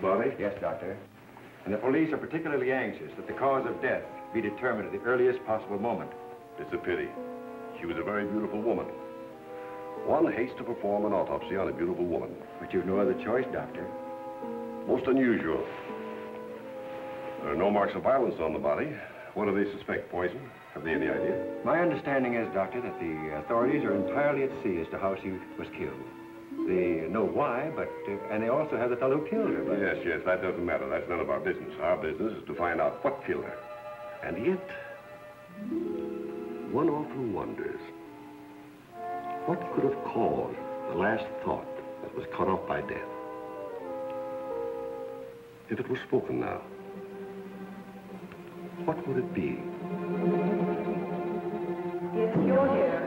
body? Yes, Doctor. And the police are particularly anxious that the cause of death be determined at the earliest possible moment. It's a pity. She was a very beautiful woman. One hates to perform an autopsy on a beautiful woman. But you've no other choice, Doctor. Most unusual. There are no marks of violence on the body. What do they suspect? Poison? Have they any idea? My understanding is, Doctor, that the authorities are entirely at sea as to how she was killed. They know why, but, and they also have the fellow who killed her, but... Yes, that doesn't matter. That's none of our business. Our business is to find out what killed her. And yet, one often wonders, what could have caused the last thought that was cut off by death? If it was spoken now, what would it be? Yes, you're here.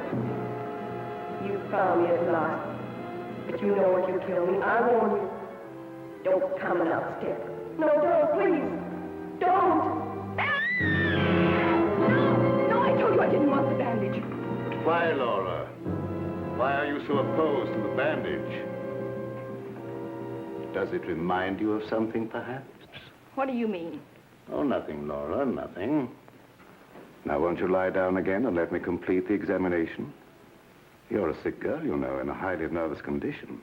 You found me at last. But you know what you killed me. I warn you. Don't come another step. No, don't, please. Don't. No, I told you I didn't want the bandage. Why, Laura? Why are you so opposed to the bandage? Does it remind you of something, perhaps? What do you mean? Oh, nothing, Laura, nothing. Now, won't you lie down again and let me complete the examination? You're a sick girl, you know, in a highly nervous condition.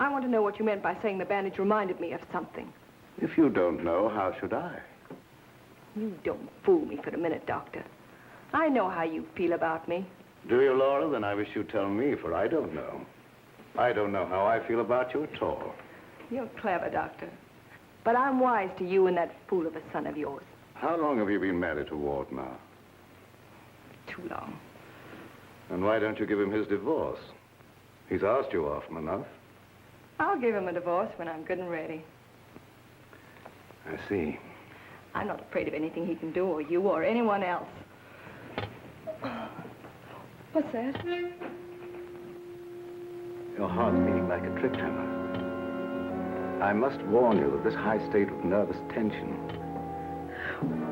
I want to know what you meant by saying the bandage reminded me of something. If you don't know, how should I? You don't fool me for a minute, Doctor. I know how you feel about me. Do you, Laura? Then I wish you'd tell me, for I don't know. I don't know how I feel about you at all. You're clever, Doctor. But I'm wise to you and that fool of a son of yours. How long have you been married to Walt now? Too long. And why don't you give him his divorce? He's asked you often enough. I'll give him a divorce when I'm good and ready. I see. I'm not afraid of anything he can do, or you, or anyone else. What's that? Your heart's beating like a trip hammer. I must warn you that this high state of nervous tension...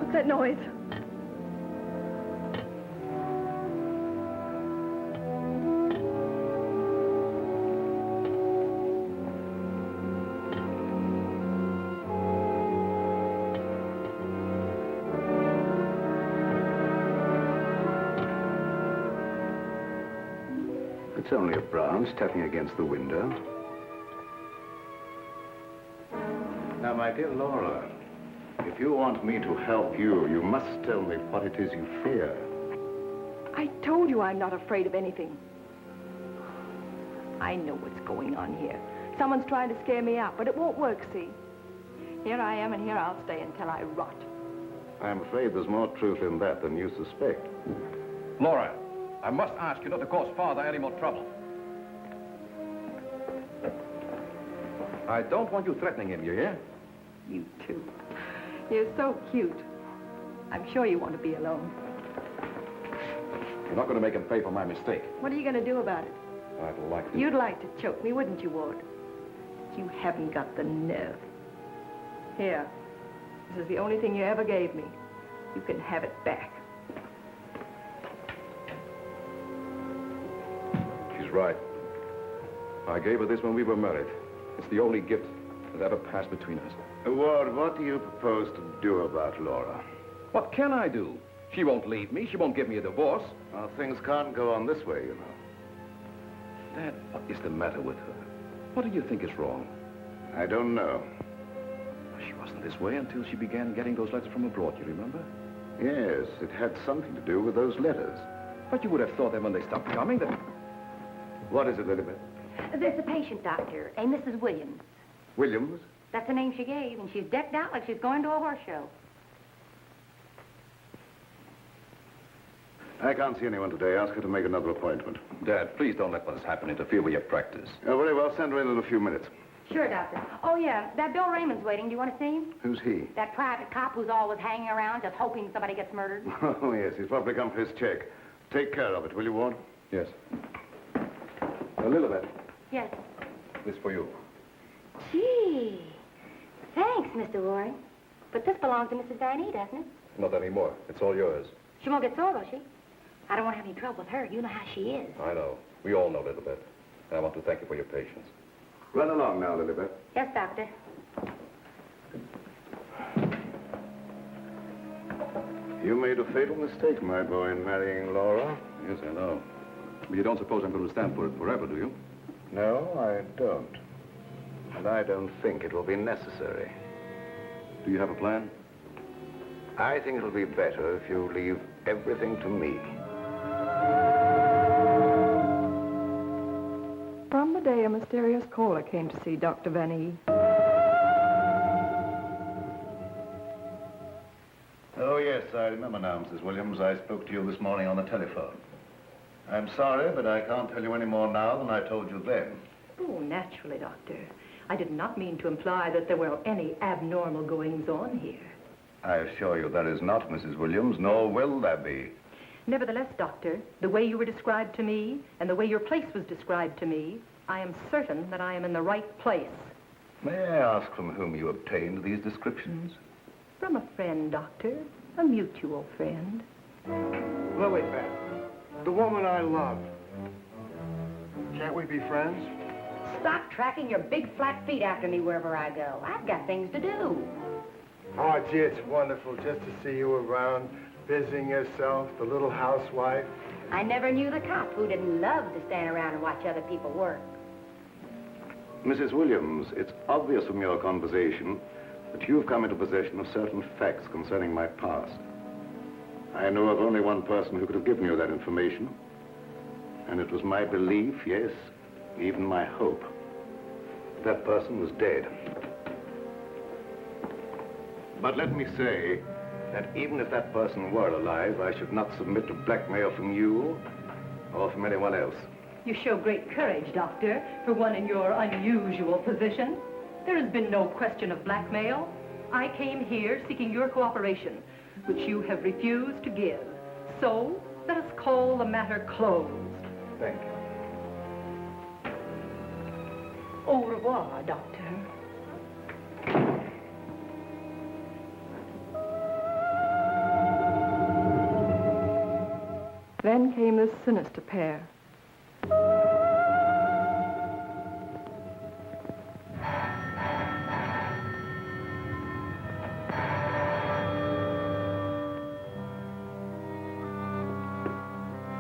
What's that noise? It's only a branch tapping against the window. Now, my dear Laura, if you want me to help you, you must tell me what it is you fear. I told you I'm not afraid of anything. I know what's going on here. Someone's trying to scare me out, but it won't work, see? Here I am, and here I'll stay until I rot. I'm afraid there's more truth in that than you suspect. Laura, I must ask you not to cause Father any more trouble. I don't want you threatening him, you hear? You too. You're so cute. I'm sure you want to be alone. You're not going to make him pay for my mistake. What are you going to do about it? I'd like to. You'd like to choke me, wouldn't you, Ward? You haven't got the nerve. Here. This is the only thing you ever gave me. You can have it back. She's right. I gave her this when we were married. It's the only gift that ever passed between us. Ward, what do you propose to do about Laura? What can I do? She won't leave me. She won't give me a divorce. Well, things can't go on this way, you know. Dad, what is the matter with her? What do you think is wrong? I don't know. She wasn't this way until she began getting those letters from abroad, you remember? Yes, it had something to do with those letters. But you would have thought that when they stopped coming, that... What is it, Elizabeth? There's a patient, Doctor, a Mrs. Williams. Williams? That's the name she gave, and she's decked out like she's going to a horse show. I can't see anyone today. Ask her to make another appointment. Dad, please don't let what has happened interfere with your practice. Oh, very well. Send her in a few minutes. Sure, Doctor. Oh, yeah, that Bill Raymond's waiting. Do you want to see him? Who's he? That private cop who's always hanging around just hoping somebody gets murdered. Oh, yes. He's probably come for his check. Take care of it, will you, Ward? Yes. Elizabeth, Yes. this for you. Gee. Thanks, Mr. Roy. But this belongs to Mrs. Van E, doesn't it? Not anymore. It's all yours. She won't get sore, will she? I don't want to have any trouble with her. You know how she is. I know. We all know Elizabeth. And I want to thank you for your patience. Run along now, Lilibet. Yes, Doctor. You made a fatal mistake, my boy, in marrying Laura. Yes, I know. But you don't suppose I'm going to stand for it forever, do you? No, I don't. And I don't think it will be necessary. Do you have a plan? I think it'll be better if you leave everything to me. From the day a mysterious caller came to see Dr. Van E. Oh, yes, I remember now, Mrs. Williams. I spoke to you this morning on the telephone. I'm sorry, but I can't tell you any more now than I told you then. Oh, naturally, Doctor. I did not mean to imply that there were any abnormal goings-on here. I assure you that is not, Mrs. Williams, nor will there be. Nevertheless, Doctor, the way you were described to me and the way your place was described to me, I am certain that I am in the right place. May I ask from whom you obtained these descriptions? From a friend, Doctor. A mutual friend. Lily Beth, the woman I love. Can't we be friends? Stop tracking your big flat feet after me wherever I go. I've got things to do. Oh, gee, it's wonderful just to see you around, busying yourself, the little housewife. I never knew the cop who didn't love to stand around and watch other people work. Mrs. Williams, it's obvious from your conversation that you've come into possession of certain facts concerning my past. I know of only one person who could have given you that information, and it was my belief, yes, even my hope, that person was dead. But let me say that even if that person were alive, I should not submit to blackmail from you or from anyone else. You show great courage, Doctor, for one in your unusual position. There has been no question of blackmail. I came here seeking your cooperation, which you have refused to give. So, let us call the matter closed. Thank you. Au revoir, Doctor. Then came this sinister pair.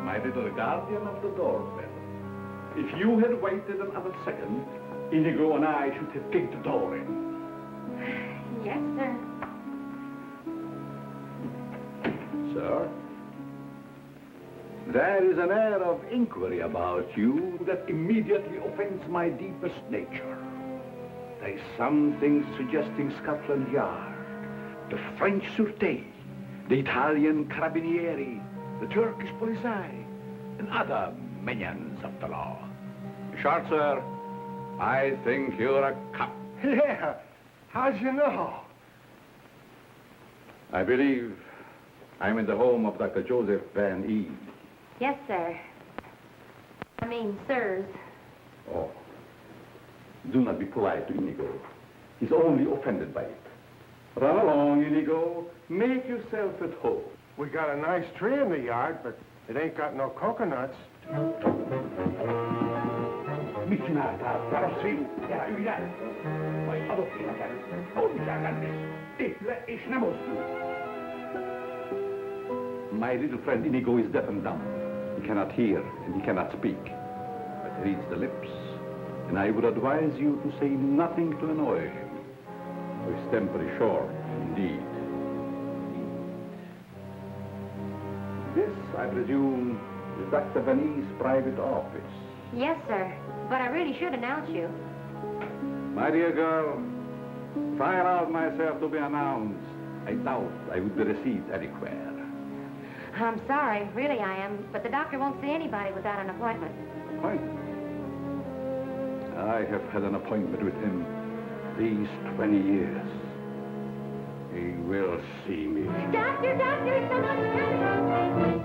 My little guardian of the doorbell. If you had waited another second, Inigo and I should have kicked the door in. Yes, sir. Sir, there is an air of inquiry about you that immediately offends my deepest nature. There is something suggesting Scotland Yard, the French Sûreté, the Italian Carabinieri, the Turkish Polizei, and other minions of the law. Short, sir, I think you're a cop. Yeah, how'd you know? I believe I'm in the home of Dr. Joseph Van E. Yes, sir. I mean, sirs. Oh, do not be polite to Inigo. He's only offended by it. Run along, Inigo. Make yourself at home. We got a nice tree in the yard, but it ain't got no coconuts. My little friend Inigo is deaf and dumb. He cannot hear and he cannot speak. But he reads the lips. And I would advise you to say nothing to annoy him. His temper is short, indeed. This, I presume, is Dr. Van E's private office. Yes, sir. But I really should announce you. My dear girl, if I allowed myself to be announced, I doubt I would be received anywhere. I'm sorry, really I am, but the doctor won't see anybody without an appointment. Appointment? I have had an appointment with him these 20 years. He will see me. Doctor, someone's coming!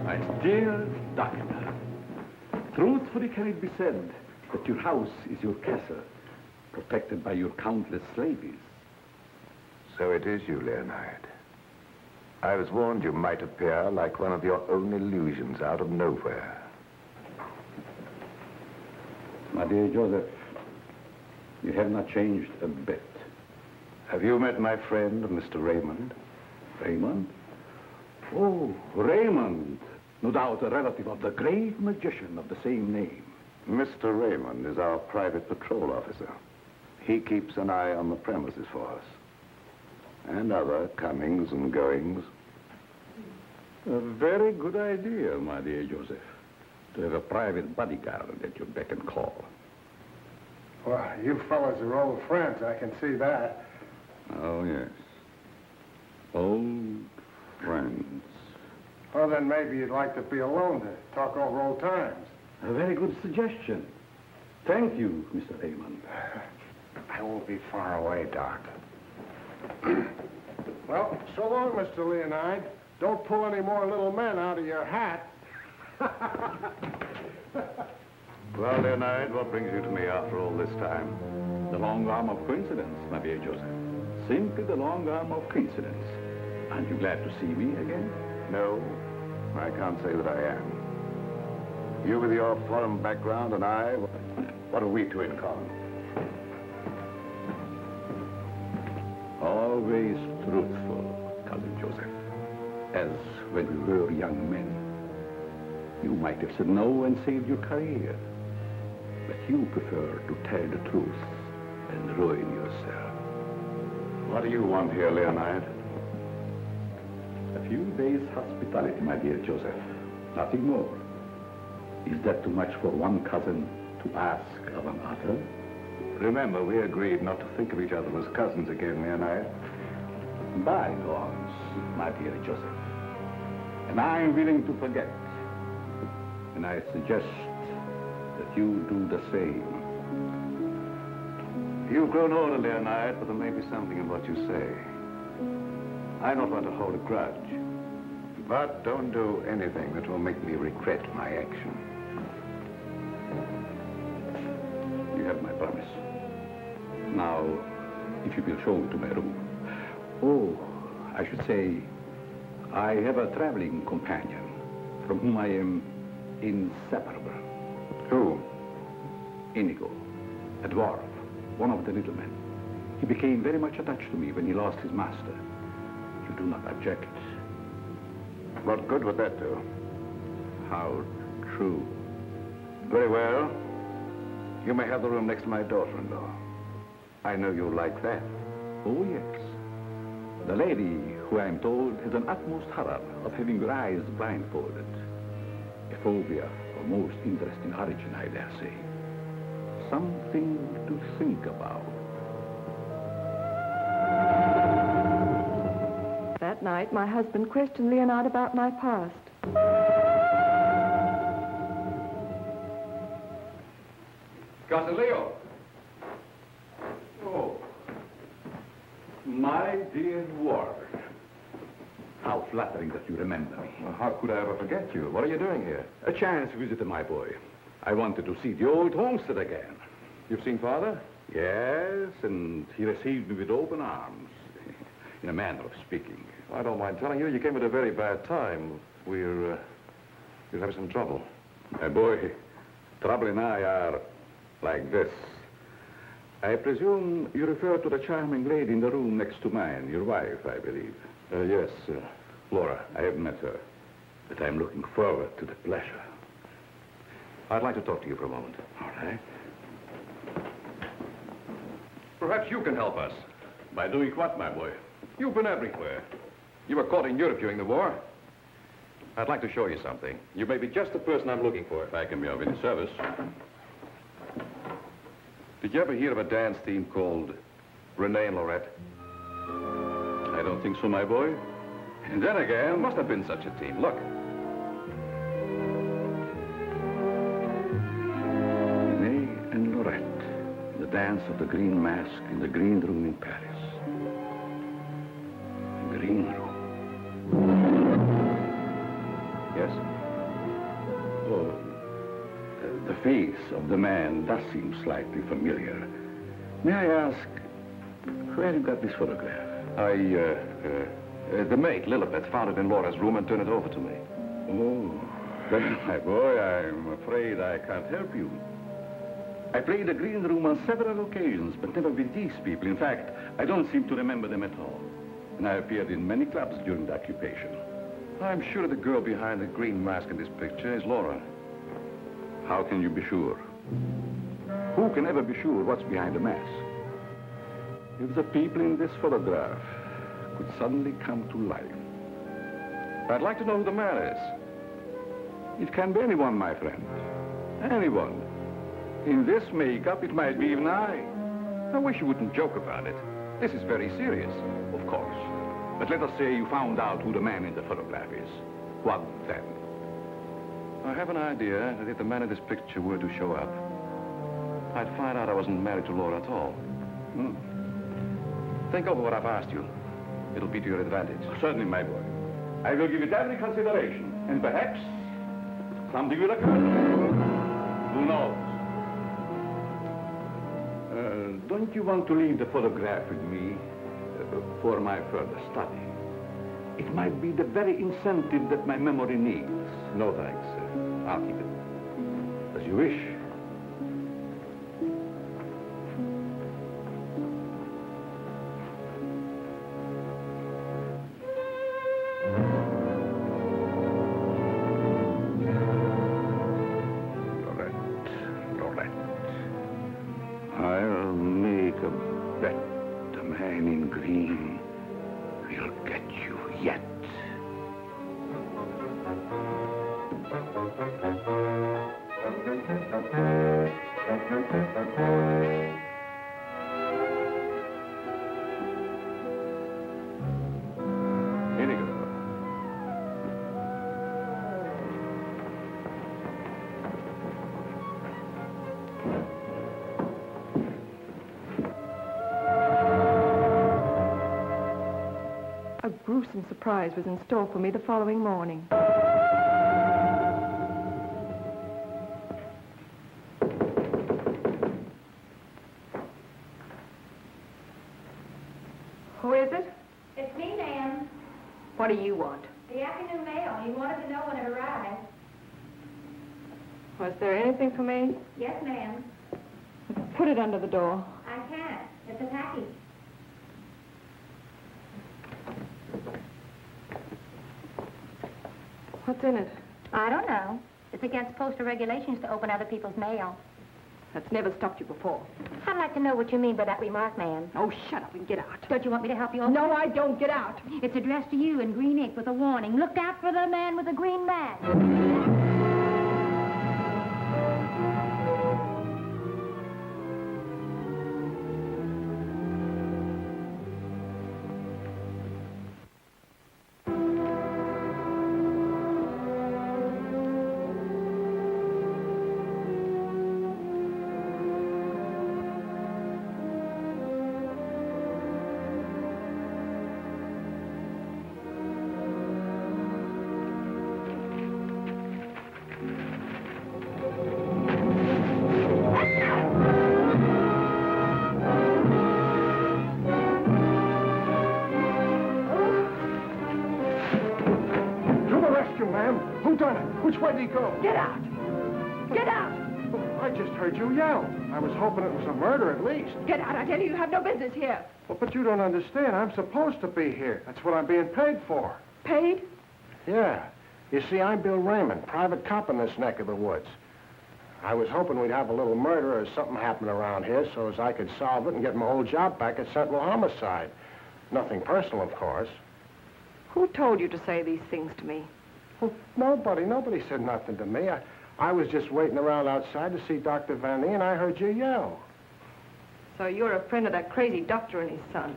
My dear doctor, truthfully can it be said that your house is your castle, protected by your countless slaves? So it is you, Leonard. I was warned you might appear like one of your own illusions out of nowhere. My dear Joseph, You have not changed a bit. Have you met my friend, Mr. Raymond? Raymond? Oh, Raymond. No doubt a relative of the great magician of the same name. Mr. Raymond is our private patrol officer. He keeps an eye on the premises for us. And other comings and goings. A very good idea, my dear Joseph, to have a private bodyguard at your beck and call. Well, you fellas are old friends, I can see that. Oh, yes. Old friends. Well, then maybe you'd like to be alone to talk over old times. A very good suggestion. Thank you, Mr. Raymond. I won't be far away, Doc. Well, so long, Mr. Leonide. Don't pull any more little men out of your hat. Well, Leonard, what brings you to me after all this time? The long arm of coincidence, my dear Joseph. Simply the long arm of coincidence. Aren't you glad to see me again? No, I can't say that I am. You with your foreign background and I, what have we two in common? Always truthful, Cousin Joseph. As when we were young men. You might have said no and saved your career. But you prefer to tell the truth and ruin yourself. What do you want here, Leonard? A few days' hospitality, my dear Joseph. Nothing more. Is that too much for one cousin to ask of another? Remember, we agreed not to think of each other as cousins again, Leonard. Bygones, my dear Joseph. And I'm willing to forget. And I suggest that you do the same. You've grown older, Leonard, but there may be something in what you say. I don't want to hold a grudge. But don't do anything that will make me regret my action. You have my promise. Now, if you will show me to my room. Oh, I should say, I have a traveling companion from whom I am inseparable. Who? Inigo, a dwarf, one of the little men. He became very much attached to me when he lost his master. You do not object. What good would that do? How true. Very well. You may have the room next to my daughter-in-law. I know you like that. Oh, yes. The lady, who I am told has an utmost horror of having your eyes blindfolded. A phobia of most interesting origin, I dare say. Something to think about. That night, my husband questioned Leonard about my past. Cousin Leo. Oh, my dear Ward. How flattering that you remember me. Well, how could I ever forget you? What are you doing here? A chance visitor, my boy. I wanted to see the old homestead again. You've seen Father? Yes, and he received me with open arms, in a manner of speaking. I don't mind telling you, you came at a very bad time. We're having some trouble. My boy, Trouble and I are like this. I presume you refer to the charming lady in the room next to mine, your wife, I believe. Yes, Laura. I have met her, but I'm looking forward to the pleasure. I'd like to talk to you for a moment. All right. Perhaps you can help us. By doing what, my boy? You've been everywhere. You were caught in Europe during the war. I'd like to show you something. You may be just the person I'm looking for. If I can be of any service. Did you ever hear of a dance team called Renee and Lorette? I don't think so, my boy. And then again... There must have been such a team. Look. Renee and Lorette. The dance of the green mask in the green room in Paris. The green room. Yes? Oh, the face of the man does seem slightly familiar. May I ask, where you got this photograph? The maid, Lilibet, found it in Laura's room and turned it over to me. Oh, then, my boy, I'm afraid I can't help you. I played the green room on several occasions, but never with these people. In fact, I don't seem to remember them at all. And I appeared in many clubs during the occupation. I'm sure the girl behind the green mask in this picture is Laura. How can you be sure? Who can ever be sure what's behind the mask? If the people in this photograph could suddenly come to life. I'd like to know who the man is. It can be anyone, my friend. Anyone. In this makeup, it might be even I. I wish you wouldn't joke about it. This is very serious. Of course. But let us say you found out who the man in the photograph is. What then? I have an idea that if the man in this picture were to show up, I'd find out I wasn't married to Laura at all. Think over what I've asked you. It'll be to your advantage. Certainly, my boy. I will give it every consideration. And perhaps something will occur. Who knows? Don't you want to leave the photograph with me for my further study? It might be the very incentive that my memory needs. No, thanks. I'll keep it. As you wish. I'll make a bet the man in green will get you yet. Here you go. A gruesome surprise was in store for me the following morning. Who is it? It's me, ma'am. What do you want? The afternoon mail. He wanted to know when it arrived. Was there anything for me? Yes, ma'am. Put it under the door. I can't. It's a package. What's in it? I don't know. It's against postal regulations to open other people's mail. That's never stopped you before. I'd like to know what you mean by that remark, ma'am. Oh, shut up and get out. Don't you want me to help you open No, it? I don't. Get out. It's addressed to you in green ink with a warning. Look out for the man with the green mask. Who done it? Which way did he go? Get out. Get out. I just heard you yell. I was hoping it was a murder at least. Get out. I tell you, you have no business here. Well, but you don't understand. I'm supposed to be here. That's what I'm being paid for. Paid? Yeah. You see, I'm Bill Raymond, private cop in this neck of the woods. I was hoping we'd have a little murder or something happen around here so as I could solve it and get my old job back at Sentinel Homicide. Nothing personal, of course. Who told you to say these things to me? Well, nobody said nothing to me. I was just waiting around outside to see Dr. Van Nee, and I heard you yell. So you're a friend of that crazy doctor and his son.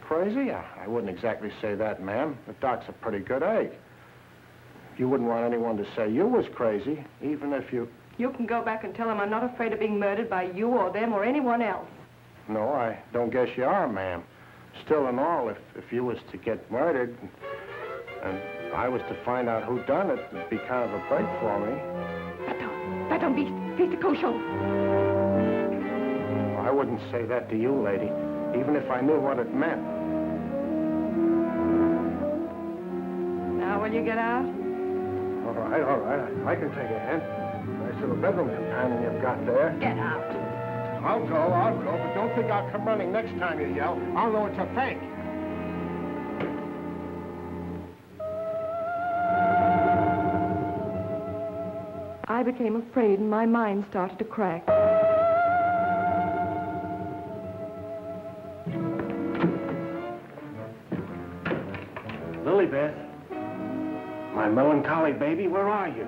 Crazy? I wouldn't exactly say that, ma'am. The doc's a pretty good egg. You wouldn't want anyone to say you was crazy, even if you... You can go back and tell them I'm not afraid of being murdered by you or them or anyone else. No, I don't guess you are, ma'am. Still and all, if you was to get murdered and I was to find out who done it, it'd be kind of a break for me. That don't be kosher. I wouldn't say that to you, lady, even if I knew what it meant. Now will you get out? All right. I can take a hint. I to the bedroom companion you've got there. Get out. I'll go, but don't think I'll come running next time you yell. I'll know it's a fake. I became afraid and my mind started to crack. Lilybeth, my melancholy baby, where are you?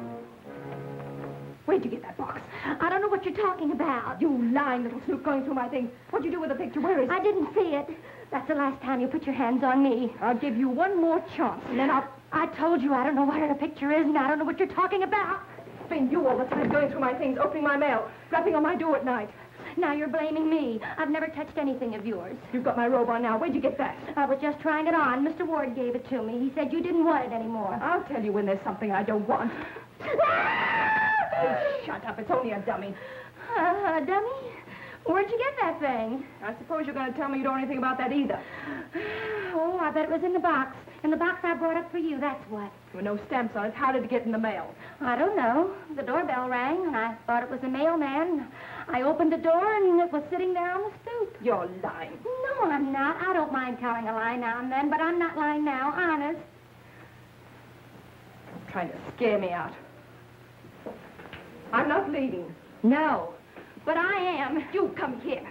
Where'd you get that box? I don't know what you're talking about. You lying little snoop going through my things. What'd you do with the picture? Where is it? I didn't see it. That's the last time you put your hands on me. I'll give you one more chance, and then I told you I don't know what a picture is, and I don't know what you're talking about. It's been you all the time going through my things, opening my mail, rapping on my door at night. Now you're blaming me. I've never touched anything of yours. You've got my robe on now. Where'd you get that? I was just trying it on. Mr. Ward gave it to me. He said you didn't want it anymore. I'll tell you when there's something I don't want. Oh, shut up. It's only a dummy. A dummy? Where'd you get that thing? I suppose you're going to tell me you don't know anything about that either. Oh, I bet it was in the box. In the box I brought up for you, that's what. There were no stamps on it. How did it get in the mail? I don't know. The doorbell rang, and I thought it was a mailman. I opened the door, and it was sitting there on the stoop. You're lying. No, I'm not. I don't mind telling a lie now and then, but I'm not lying now, honest. You're trying to scare me out. I'm not leaving. No, but I am. You come here.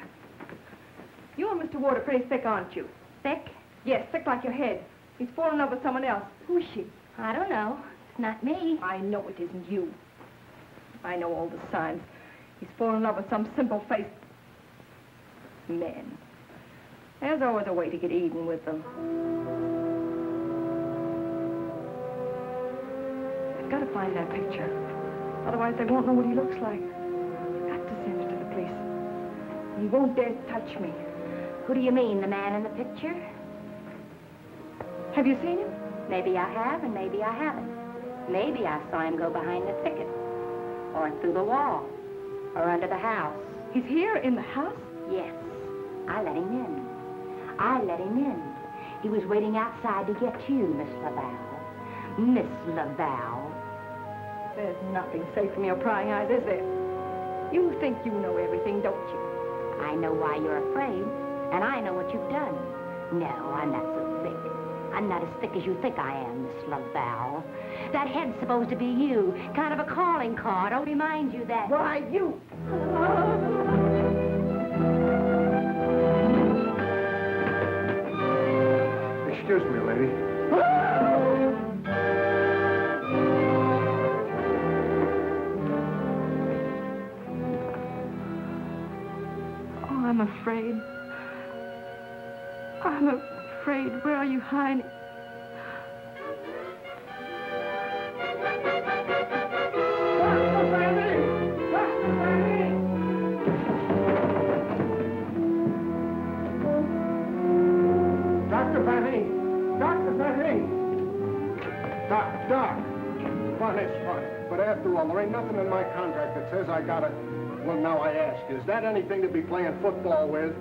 You and Mr. Ward are pretty thick, aren't you? Thick? Yes, thick like your head. He's fallen in love with someone else. Who is she? I don't know. It's not me. I know it isn't you. I know all the signs. He's fallen in love with some simple-faced man. There's always a way to get even with them. I've got to find that picture. Otherwise, they won't know what he looks like. I've got to send it to the police. He won't dare touch me. Who do you mean, the man in the picture? Have you seen him? Maybe I have, and maybe I haven't. Maybe I saw him go behind the thicket, or through the wall, or under the house. He's here in the house? Yes. I let him in. I let him in. He was waiting outside to get you, Miss Laval. Miss Laval. There's nothing safe from your prying eyes, is there? You think you know everything, don't you? I know why you're afraid, and I know what you've done. No, I'm not so thick. I'm not as thick as you think I am, Miss Laval. That head's supposed to be you, kind of a calling card. I'll remind you that... Why, you... Excuse me, lady. Oh, I'm afraid. I'm afraid. Where are you hiding? Dr. Vanny! Dr. Vanny! Doc. Fun is fun. But after all, there ain't nothing in my contract that says I gotta... Well, now I ask, is that anything to be playing football with?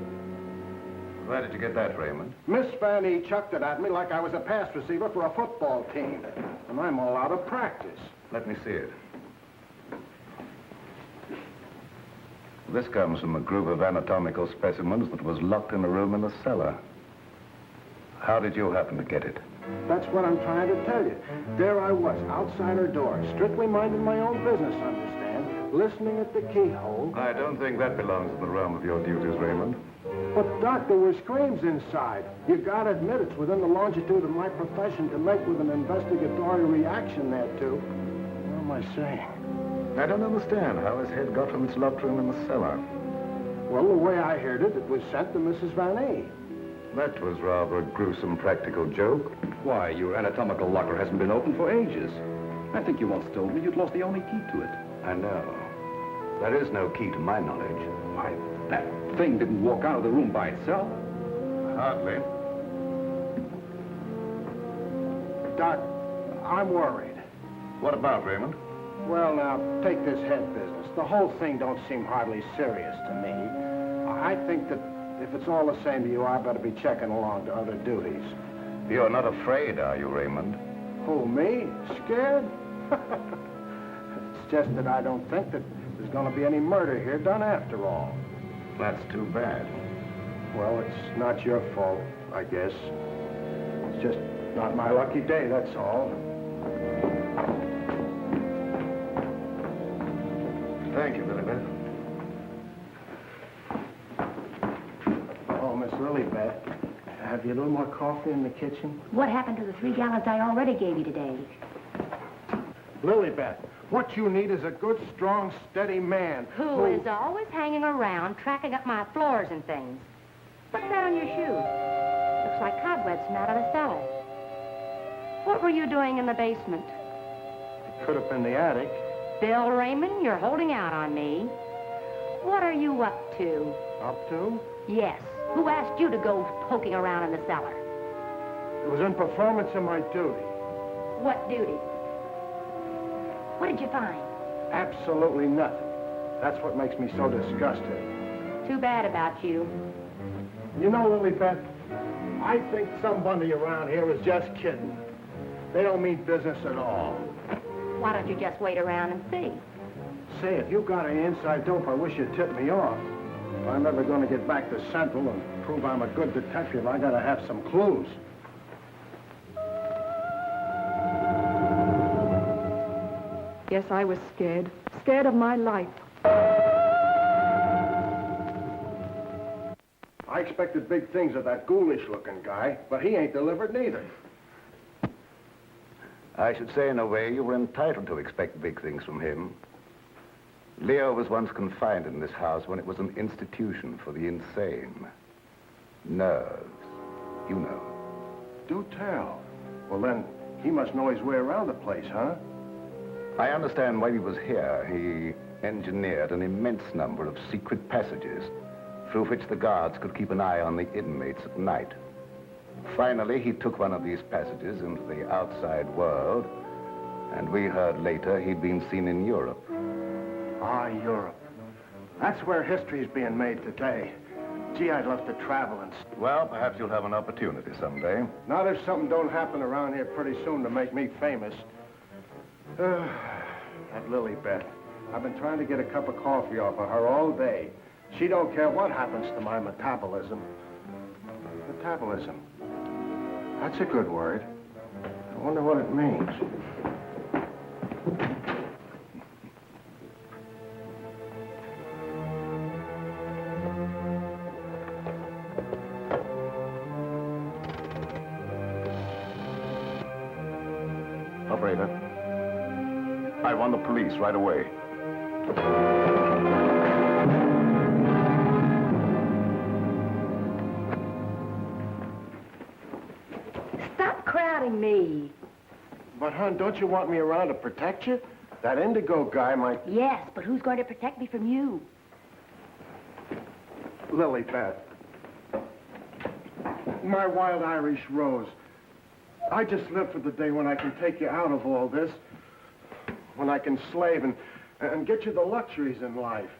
Where did you get that, Raymond? Miss Vanny chucked it at me like I was a pass receiver for a football team. And I'm all out of practice. Let me see it. This comes from a group of anatomical specimens that was locked in a room in the cellar. How did you happen to get it? That's what I'm trying to tell you. There I was, outside her door, strictly minding my own business, understand? Listening at the keyhole. I don't think that belongs in the realm of your duties, Raymond. But, Doc, there were screams inside. You gotta admit it's within the longitude of my profession to make with an investigatory reaction there, too. What am I saying? I don't understand how his head got from its locked room in the cellar. Well, the way I heard it, it was sent to Mrs. Vanny. That was rather a gruesome practical joke. Why, your anatomical locker hasn't been opened for ages. I think you once told me you'd lost the only key to it. I know. There is no key to my knowledge. Why, that thing didn't walk out of the room by itself. Hardly. Doc, I'm worried. What about, Raymond? Well, now, take this head business. The whole thing don't seem hardly serious to me. I think that if it's all the same to you, I better be checking along to other duties. You're not afraid, are you, Raymond? Who, me? Scared? It's just that I don't think that there's going to be any murder here done after all. That's too bad. Well, it's not your fault, I guess. It's just not my lucky day, that's all. Thank you, Lilibet. Oh, Miss Lilibet, have you a little more coffee in the kitchen? What happened to the 3 gallons I already gave you today? Lilibet, what you need is a good, strong, steady man Who is always hanging around, tracking up my floors and things. What's that on your shoe? Looks like cobwebs from out of the cellar. What were you doing in the basement? It could have been the attic. Bill Raymond, you're holding out on me. What are you up to? Up to? Yes. Who asked you to go poking around in the cellar? It was in performance of my duty. What duty? What did you find? Absolutely nothing. That's what makes me so disgusted. Too bad about you. You know, Lilibet, I think somebody around here is just kidding. They don't mean business at all. Why don't you just wait around and see? Say, if you got any inside dope, I wish you'd tip me off. If I'm ever going to get back to Central and prove I'm a good detective, I gotta have some clues. Yes, I was scared. Scared of my life. I expected big things of that ghoulish-looking guy, but he ain't delivered neither. I should say, in a way, you were entitled to expect big things from him. Leo was once confined in this house when it was an institution for the insane. Nerves, you know. Do tell. Well, then, he must know his way around the place, huh? I understand while he was here, he engineered an immense number of secret passages through which the guards could keep an eye on the inmates at night. Finally, he took one of these passages into the outside world, and we heard later he'd been seen in Europe. Ah, Europe. That's where history's being made today. Gee, I'd love to travel and... Well, perhaps you'll have an opportunity someday. Not if something don't happen around here pretty soon to make me famous. That Lilibet. I've been trying to get a cup of coffee off of her all day. She don't care what happens to my metabolism. Metabolism. That's a good word. I wonder what it means. Operator, I want the police right away. Stop crowding me. But, hon, don't you want me around to protect you? That indigo guy might... Yes, but who's going to protect me from you? Lilibet. My wild Irish rose. I just live for the day when I can take you out of all this. When I can slave and get you the luxuries in life.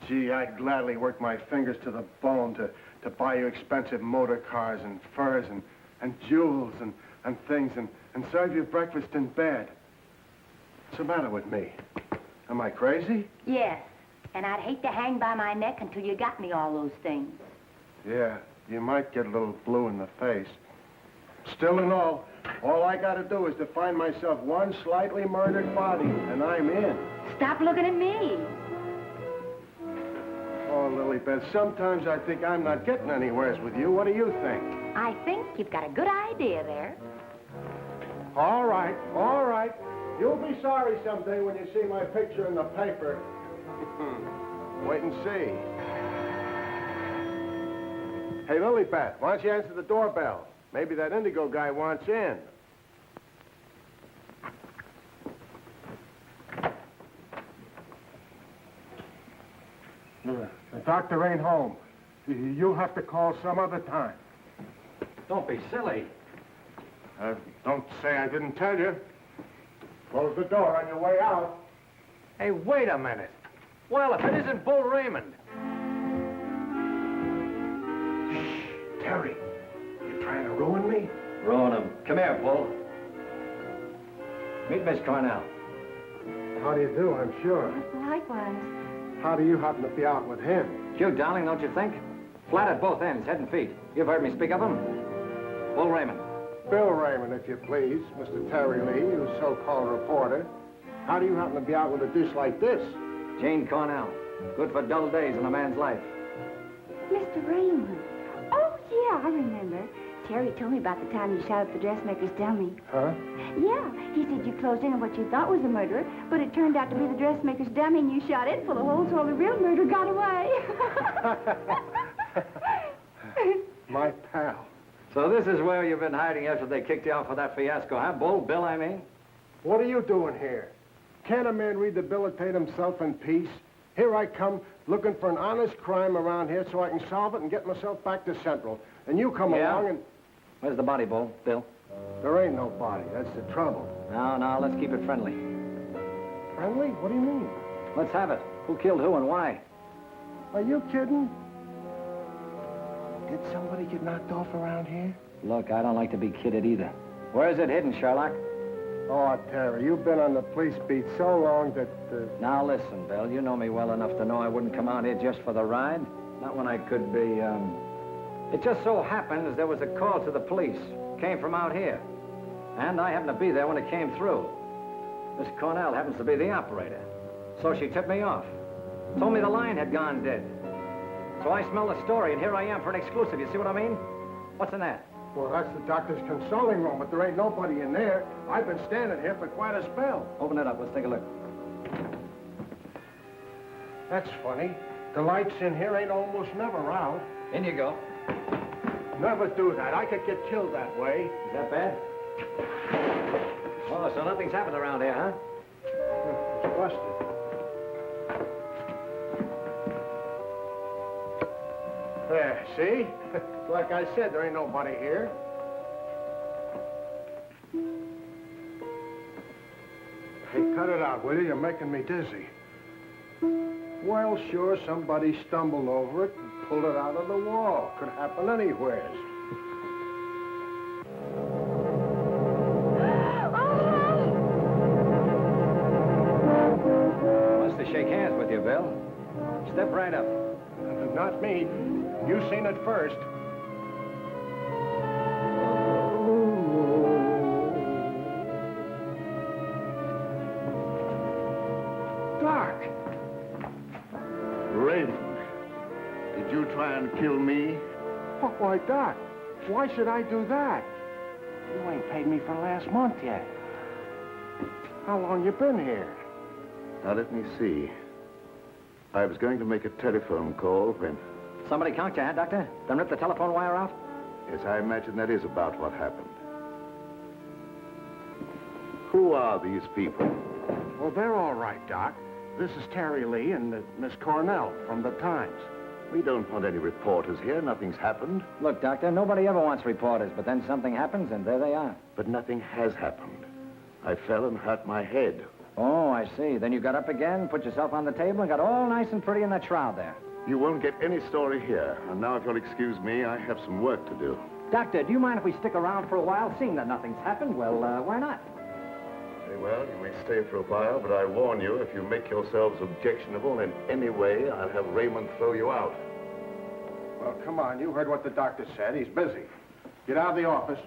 Gee, I'd gladly work my fingers to the bone to buy you expensive motor cars and furs and jewels and things and serve you breakfast in bed. What's the matter with me? Am I crazy? Yes, and I'd hate to hang by my neck until you got me all those things. Yeah, you might get a little blue in the face. Still and all I gotta do is to find myself one slightly murdered body, and I'm in. Stop looking at me. Oh, Lilibet, sometimes I think I'm not getting anywheres with you. What do you think? I think you've got a good idea there. All right, all right. You'll be sorry someday when you see my picture in the paper. Wait and see. Hey, Lilibet, why don't you answer the doorbell? Maybe that indigo guy wants in. The doctor ain't home. You'll have to call some other time. Don't be silly. Don't say I didn't tell you. Close the door on your way out. Hey, wait a minute. Well, if it isn't Bull Raymond. Shh, Terry. You trying to ruin me? Ruin him. Come here, Bull. Meet Miss Cornell. How do you do, I'm sure. Likewise. How do you happen to be out with him? Cute, darling, don't you think? Flat at both ends, head and feet. You've heard me speak of him. Bull Raymond. Bill Raymond, if you please. Mr. Terry Lee, you so-called reporter. How do you happen to be out with a dish like this? Jane Cornell. Good for dull days in a man's life. Mr. Raymond. Oh, yeah, I remember. Terry told me about the time you shot up the dressmaker's dummy. Huh? Yeah, he said you closed in on what you thought was a murderer, but it turned out to be the dressmaker's dummy, and you shot it full of holes so the real murderer got away. My pal. So this is where you've been hiding after they kicked you out for that fiasco, huh, Bull? Bill, I mean? What are you doing here? Can't a man rehabilitate himself in peace? Here I come, looking for an honest crime around here so I can solve it and get myself back to Central. And you come along and... Where's the body, Bull? Bill? There ain't no body. That's the trouble. No, let's keep it friendly. Friendly? What do you mean? Let's have it. Who killed who and why? Are you kidding? Did somebody get knocked off around here? Look, I don't like to be kidded either. Where is it hidden, Sherlock? Oh, Terry, you've been on the police beat so long that... Now, listen, Bill, you know me well enough to know I wouldn't come out here just for the ride. Not when I could be, It just so happens there was a call to the police. Came from out here. And I happened to be there when it came through. Miss Cornell happens to be the operator. So she tipped me off. Told me the line had gone dead. So I smelled the story, and here I am for an exclusive. You see what I mean? What's in that? Well, that's the doctor's consulting room, but there ain't nobody in there. I've been standing here for quite a spell. Open it up. Let's take a look. That's funny. The lights in here ain't almost never out. In you go. Never do that. I could get killed that way. Is that bad? Oh, so nothing's happened around here, huh? It's busted. There, see? Like I said, there ain't nobody here. Hey, cut it out, will you? You're making me dizzy. Well, sure, somebody stumbled over it and pulled it out of the wall. Could happen anywhere. Wants to shake hands with you, Bill. Step right up. Not me. You seen it first. Doc! Raymond, did you try and kill me? Why, Doc, why should I do that? You ain't paid me for last month yet. How long you been here? Now, let me see. I was going to make a telephone call when... Somebody conked you, huh, Doctor? Then rip the telephone wire out? Yes, I imagine that is about what happened. Who are these people? Well, they're all right, Doc. This is Terry Lee and Miss Cornell from the Times. We don't want any reporters here. Nothing's happened. Look, Doctor, nobody ever wants reporters, but then something happens, and there they are. But nothing has happened. I fell and hurt my head. Oh, I see. Then you got up again, put yourself on the table, and got all nice and pretty in that shroud there. You won't get any story here. And now, if you'll excuse me, I have some work to do. Doctor, do you mind if we stick around for a while, seeing that nothing's happened? Well, why not? Very well, you may stay for a while, but I warn you, if you make yourselves objectionable in any way, I'll have Raymond throw you out. Well, come on. You heard what the doctor said. He's busy. Get out of the office.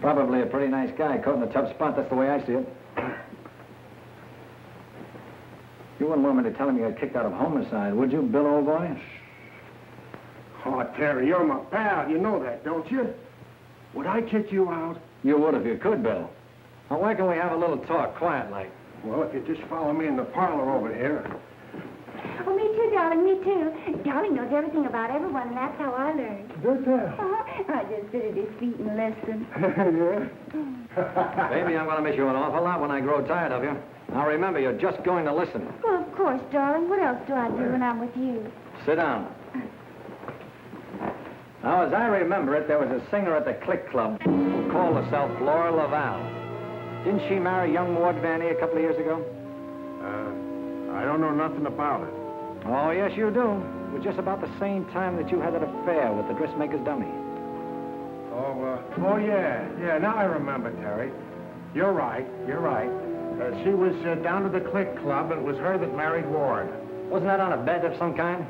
Probably a pretty nice guy, caught in a tough spot. That's the way I see it. You wouldn't want me to tell him you got kicked out of homicide, would you, Bill, old boy? Oh, Terry, you're my pal. You know that, don't you? Would I kick you out? You would if you could, Bill. Now, why can we have a little talk, quiet like? Well, if you just follow me in the parlor over here. Oh, me too, darling, me too. Darling knows everything about everyone, and that's how I learned. Good tell. I just sit at his feet and listen. Yeah? Baby, I'm going to miss you an awful lot when I grow tired of you. Now, remember, you're just going to listen. Well, of course, darling. What else do I do when I'm with you? Sit down. Now, as I remember it, there was a singer at the Click Club who called herself Laura Laval. Didn't she marry young Ward Vanny a couple of years ago? I don't know nothing about it. Oh, yes, you do. It was just about the same time that you had that affair with the dressmaker's dummy. Oh, yeah. Yeah, now I remember, Terry. You're right. She was down to the Click Club, and it was her that married Ward. Wasn't that on a bet of some kind?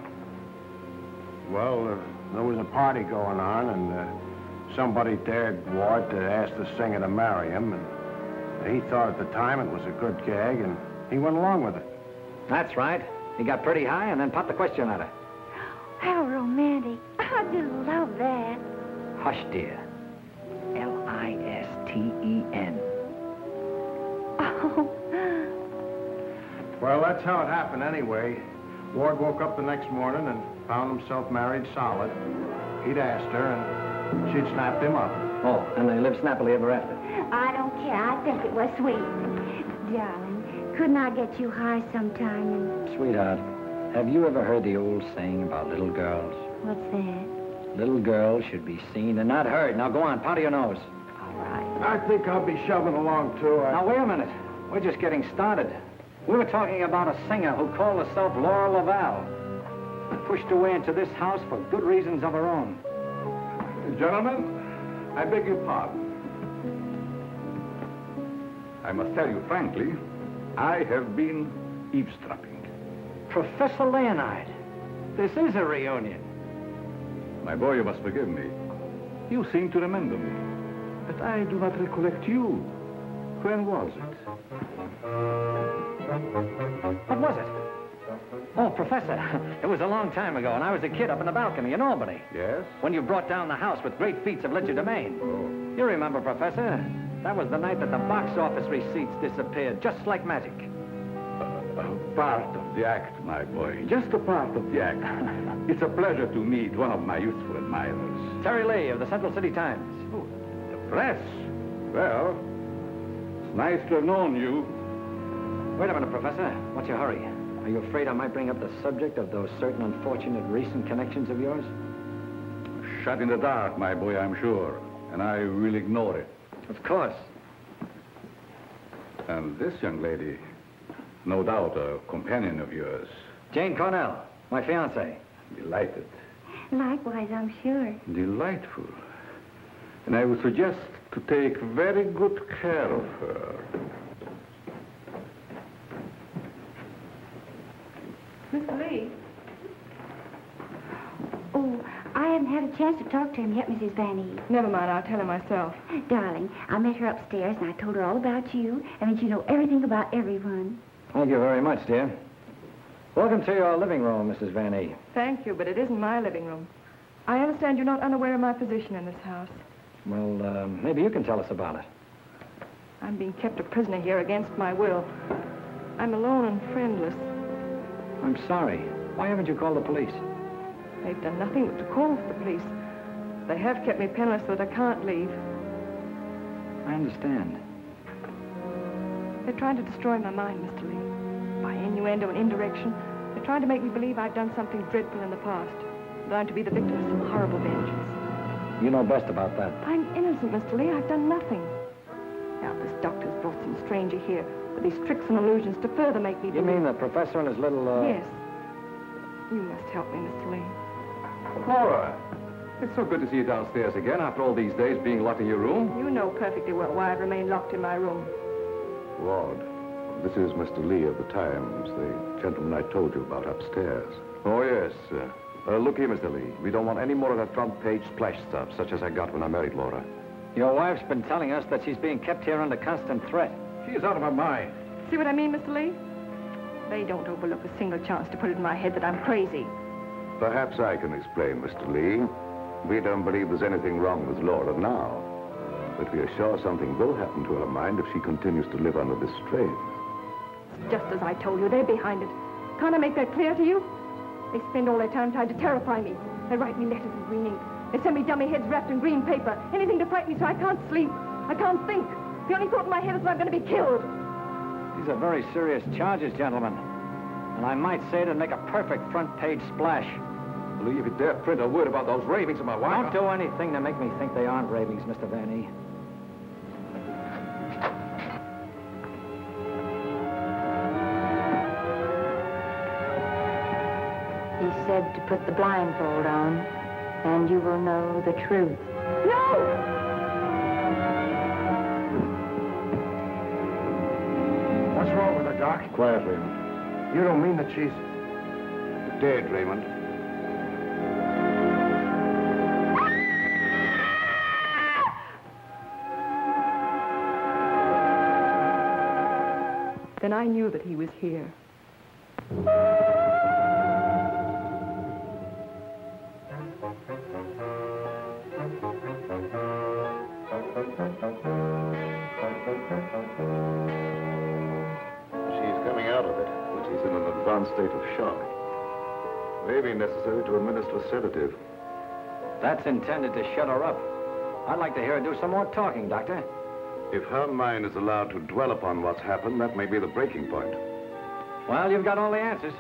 Well, there was a party going on, and somebody dared Ward to ask the singer to marry him, and he thought at the time it was a good gag, and he went along with it. That's right. He got pretty high and then popped the question at her. How romantic. I just love that. Hush, dear. Listen. Oh. Well, that's how it happened anyway. Ward woke up the next morning and found himself married solid. He'd asked her, and she'd snapped him up. Oh, and they lived snappily ever after. I don't care. I think it was sweet. Darling, couldn't I get you high sometime? Sweetheart, have you ever heard the old saying about little girls? What's that? Little girls should be seen and not heard. Now go on, powder your nose. All right. I think I'll be shoving along, too. Now, wait a minute. We're just getting started. We were talking about a singer who called herself Laura Laval. Pushed her way into this house for good reasons of her own. Gentlemen, I beg your pardon. I must tell you frankly, I have been eavesdropping. Professor Leonard, this is a reunion. My boy, you must forgive me. You seem to remember me, but I do not recollect you. When was it? What was it? Oh, Professor, it was a long time ago, and I was a kid up in the balcony in Albany. Yes? When you brought down the house with great feats of legerdemain. Oh. You remember, Professor? That was the night that the box office receipts disappeared, just like magic. Part of the act, my boy. Just a part of the act. It's a pleasure to meet one of my youthful admirers. Terry Lee of the Central City Times. Oh, the press? Well, it's nice to have known you. Wait a minute, Professor. What's your hurry? Are you afraid I might bring up the subject of those certain unfortunate recent connections of yours? Shut in the dark, my boy, I'm sure. And I will ignore it. Of course. And this young lady, no doubt a companion of yours. Jane Cornell, my fiancée. Delighted. Likewise, I'm sure. Delightful. And I would suggest to take very good care of her. Mr. Lee? Oh, I haven't had a chance to talk to him yet, Mrs. Van E. Never mind, I'll tell him myself. Darling, I met her upstairs, and I told her all about you, and that you know everything about everyone. Thank you very much, dear. Welcome to your living room, Mrs. Van E. Thank you, but it isn't my living room. I understand you're not unaware of my position in this house. Well, maybe you can tell us about it. I'm being kept a prisoner here against my will. I'm alone and friendless. I'm sorry. Why haven't you called the police? They've done nothing but to call for the police. They have kept me penniless so that I can't leave. I understand. They're trying to destroy my mind, Mr. Lee. By innuendo and indirection, they're trying to make me believe I've done something dreadful in the past. That I'm to be the victim of some horrible vengeance. You know best about that. I'm innocent, Mr. Lee. I've done nothing. Now, this doctor's brought some stranger here with these tricks and illusions to further make me You believe... mean the professor and his little, Yes. You must help me, Mr. Lee. Laura, it's so good to see you downstairs again after all these days being locked in your room. You know perfectly well why I've remained locked in my room. Ward, this is Mr. Lee of the Times, the gentleman I told you about upstairs. Oh, yes. Look here, Mr. Lee. We don't want any more of that front-page splash stuff, such as I got when I married Laura. Your wife's been telling us that she's being kept here under constant threat. She is out of her mind. See what I mean, Mr. Lee? They don't overlook a single chance to put it in my head that I'm crazy. Perhaps I can explain, Mr. Lee. We don't believe there's anything wrong with Laura now. But we are sure something will happen to her mind if she continues to live under this strain. It's just as I told you, they're behind it. Can't I make that clear to you? They spend all their time trying to terrify me. They write me letters in green ink. They send me dummy heads wrapped in green paper. Anything to frighten me so I can't sleep. I can't think. The only thought in my head is that I'm going to be killed. These are very serious charges, gentlemen. And I might say it'd make a perfect front-page splash. Lee, if you dare print a word about those ravings of my wife... Don't do anything to make me think they aren't ravings, Mr. Van E. He said to put the blindfold on. and you will know the truth. No! What's wrong with her, Doc? Quiet, Raymond. You don't mean that she's... Dead, Raymond. Then I knew that he was here. She's coming out of it, but she's in an advanced state of shock. May be necessary to administer a sedative. That's intended to shut her up. I'd like to hear her do some more talking, Doctor. If her mind is allowed to dwell upon what's happened, that may be the breaking point. Well, you've got all the answers.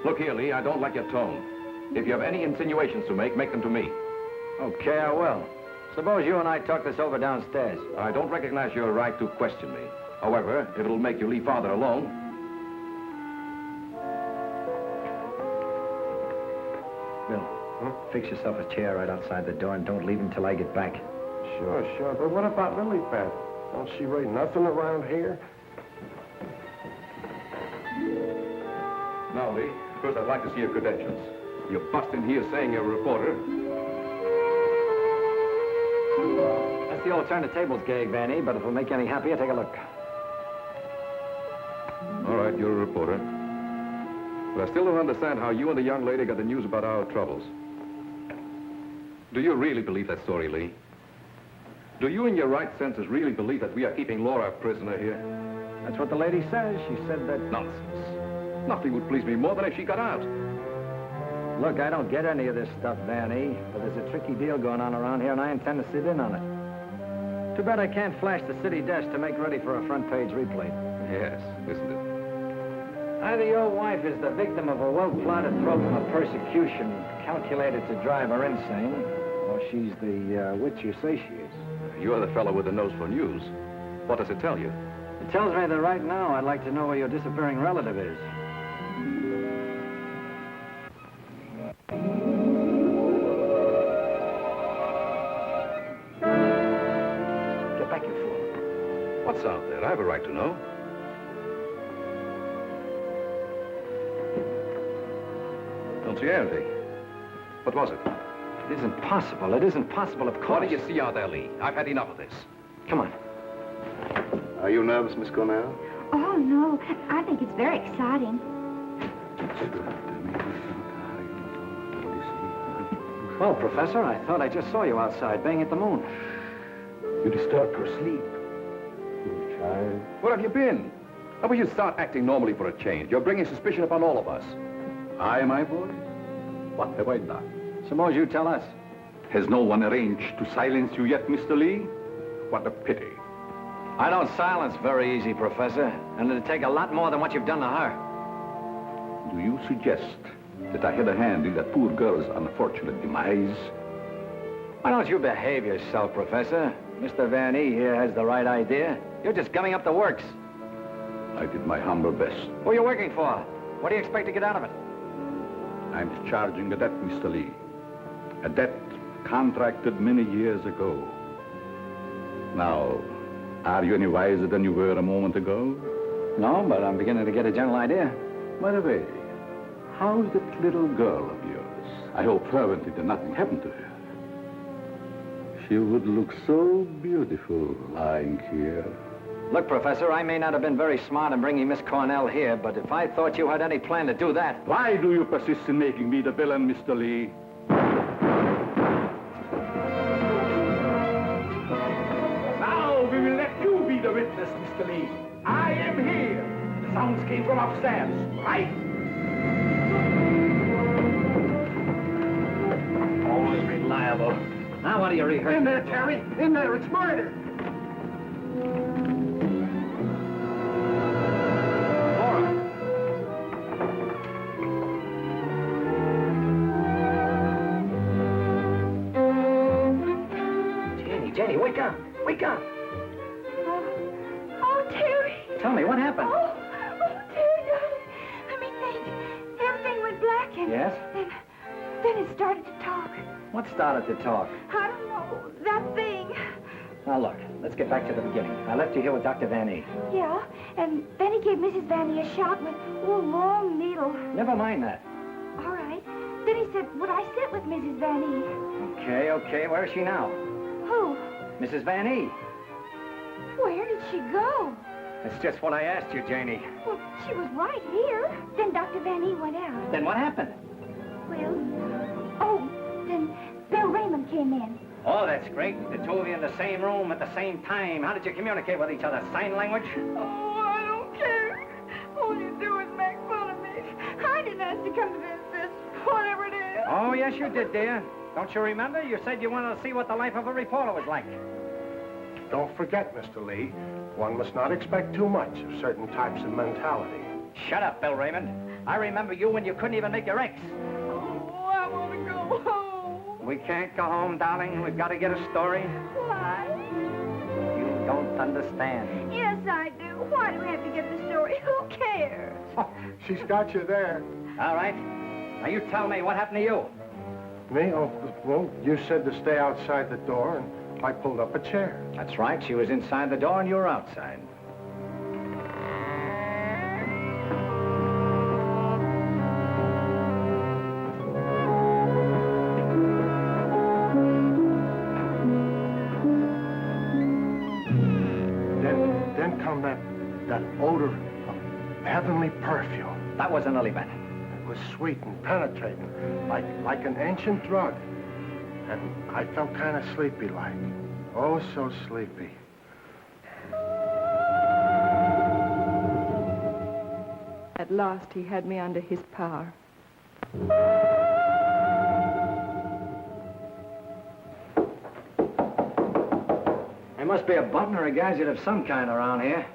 Look here, Lee, I don't like your tone. If you have any insinuations to make them to me. Okay, I will. Suppose you and I talk this over downstairs. I don't recognize your right to question me. However, if it'll make you leave Father alone. Bill, fix yourself a chair right outside the door and don't leave until I get back. Sure. But what about Lily Beth? Don't she write nothing around here? Now, Lee, first I'd like to see your credentials. You bust in here saying you're a reporter. That's the old turn the tables gag, Vanny, but if it'll make you any happier, take a look. All right, you're a reporter. But I still don't understand how you and the young lady got the news about our troubles. Do you really believe that story, Lee? Do you in your right senses really believe that we are keeping Laura a prisoner here? That's what the lady says. She said that... Nonsense. Nothing would please me more than if she got out. Look, I don't get any of this stuff, Vanny, but there's a tricky deal going on around here, and I intend to sit in on it. Too bad I can't flash the city desk to make ready for a front-page replay. Yes, isn't it? Either your wife is the victim of a well-plotted program of persecution calculated to drive her insane, or she's the witch you say she is. You're the fellow with the nose for news. What does it tell you? It tells me that right now I'd like to know where your disappearing relative is. Get back, you fool. What's out there? I have a right to know. Don't see anything. What was it? It isn't possible. It isn't possible, of course. What do you see out there, Lee? I've had enough of this. Come on. Are you nervous, Miss Cornell? Oh, no. I think it's very exciting. Well, Professor, I thought I just saw you outside, banging at the moon. You disturbed her sleep. Poor child. Where have you been? How will you start acting normally for a change? You're bringing suspicion upon all of us. I, my boy? What have I done? Suppose you tell us. Has no one arranged to silence you yet, Mr. Lee? What a pity. I don't silence very easy, Professor, and it'd take a lot more than what you've done to her. Do you suggest that I had a hand in that poor girl's unfortunate demise? Why don't you behave yourself, Professor? Mr. Van E here has the right idea. You're just gumming up the works. I did my humble best. Who are you working for? What do you expect to get out of it? I'm charging a debt, Mr. Lee. A debt contracted many years ago. Now, are you any wiser than you were a moment ago? No, but I'm beginning to get a general idea. By the way, how's that little girl of yours? I hope fervently that nothing happened to her. She would look so beautiful lying here. Look, Professor, I may not have been very smart in bringing Miss Cornell here, but if I thought you had any plan to do that... Why do you persist in making me the villain, Mr. Lee? Now we will let you be the witness, Mr. Lee. I am here. The sounds came from upstairs, right? Always reliable. Now what are you rehearsing? In there, Terry! In there! It's murder! Jenny, wake up! Wake up! Oh, Terry. Tell me, what happened? Oh, Terry, darling. Let me think. Everything went black and... Yes? And Then it started to talk. What started to talk? I don't know. That thing. Now, look, let's get back to the beginning. I left you here with Dr. Van E. Yeah, and then he gave Mrs. Vanny a shot with a long needle. Never mind that. All right. Then he said, would I sit with Mrs. Vanny? Okay. Where is she now? Who? Mrs. Van E. Where did she go? That's just what I asked you, Janie. Well, she was right here. Then Dr. Vanny went out. Then what happened? Well, then Bill Raymond came in. Oh, that's great. The two of you in the same room at the same time. How did you communicate with each other? Sign language? Oh, I don't care. All you do is make fun of me. I didn't ask to come to this, whatever it is. Oh, yes, you did, dear. Don't you remember? You said you wanted to see what the life of a reporter was like. Don't forget, Mr. Lee, one must not expect too much of certain types of mentality. Shut up, Bill Raymond. I remember you when you couldn't even make your X. Oh, I want to go home. We can't go home, darling. We've got to get a story. Why? You don't understand. Yes, I do. Why do we have to get the story? Who cares? She's got you there. All right. Now, you tell me, what happened to you? Me? Oh, well, you said to stay outside the door, and I pulled up a chair. That's right. She was inside the door, and you were outside. Then come that odor of heavenly perfume. That was an lily pad. It was sweet and penetrating, like an ancient drug. And I felt kind of sleepy-like. Oh, so sleepy. At last, he had me under his power. There must be a button or a gadget of some kind around here.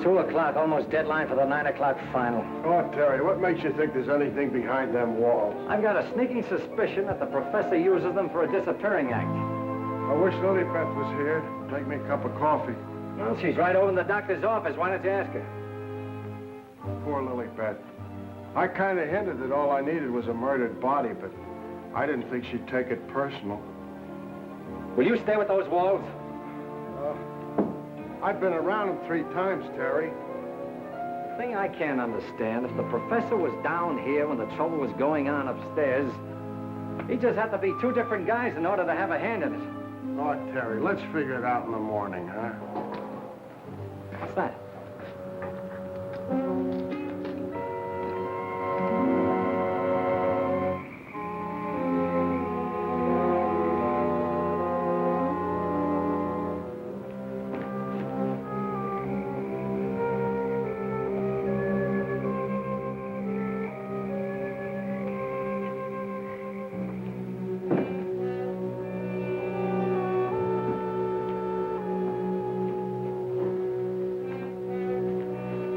2 o'clock, almost deadline for the 9 o'clock final. Oh, Terry, what makes you think there's anything behind them walls? I've got a sneaking suspicion that the professor uses them for a disappearing act. I wish Lilybeth was here. Take me a cup of coffee. Well, she's right over in the doctor's office. Why don't you ask her? Poor Lilybeth. I kind of hinted that all I needed was a murdered body, but I didn't think she'd take it personal. Will you stay with those walls? I've been around them 3 times, Terry. The thing I can't understand, if the professor was down here when the trouble was going on upstairs, he just had to be 2 different guys in order to have a hand in it. Oh, Terry, let's figure it out in the morning, huh? What's that?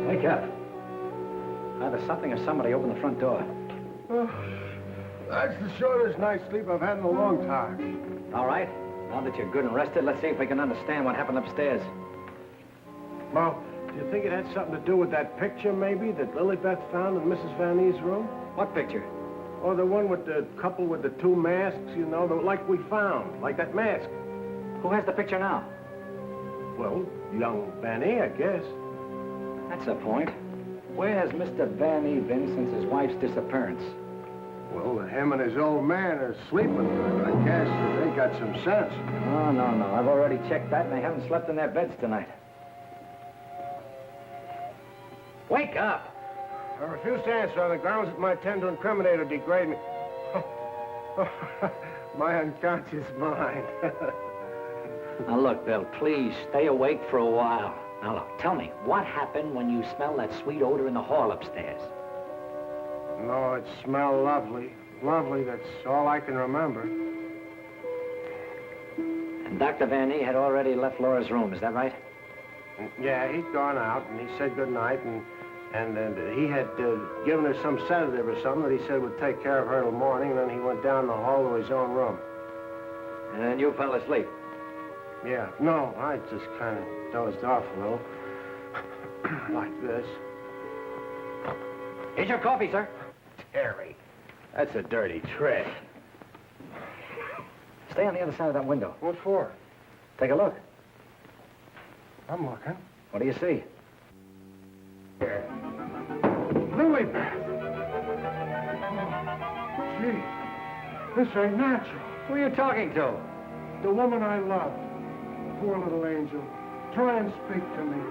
Wake up. Either something or somebody opened the front door. Oh, that's the shortest night's sleep I've had in a long time. All right. Now that you're good and rested, let's see if we can understand what happened upstairs. Well, do you think it had something to do with that picture, maybe, that Lilybeth found in Mrs. Van E's room? What picture? Or the one with the couple with the 2 masks, you know, like we found, like that mask. Who has the picture now? Well, young Van E, I guess. That's the point. Where has Mr. Van E been since his wife's disappearance? Well, him and his old man are sleeping good. I guess they got some sense. Oh, no. I've already checked that, and they haven't slept in their beds tonight. Wake up! I refuse to answer on the grounds that my tend to incriminate or degrade me. My unconscious mind. Now, look, Bill, please stay awake for a while. Now, look, tell me, what happened when you smelled that sweet odor in the hall upstairs? No, it smelled lovely. Lovely, that's all I can remember. And Dr. Van E had already left Laura's room, is that right? Yeah, he'd gone out, and he said goodnight, and he had given her some sedative or something that he said would take care of her till morning, and then he went down the hall to his own room. And then you fell asleep? Yeah, no, I just kind of dozed off a little. Like this. Here's your coffee, sir. Harry, that's a dirty trick. Stay on the other side of that window. What for? Take a look. I'm looking. What do you see? Lily Beth! Gee, this ain't natural. Who are you talking to? The woman I love. Poor little angel. Try and speak to me.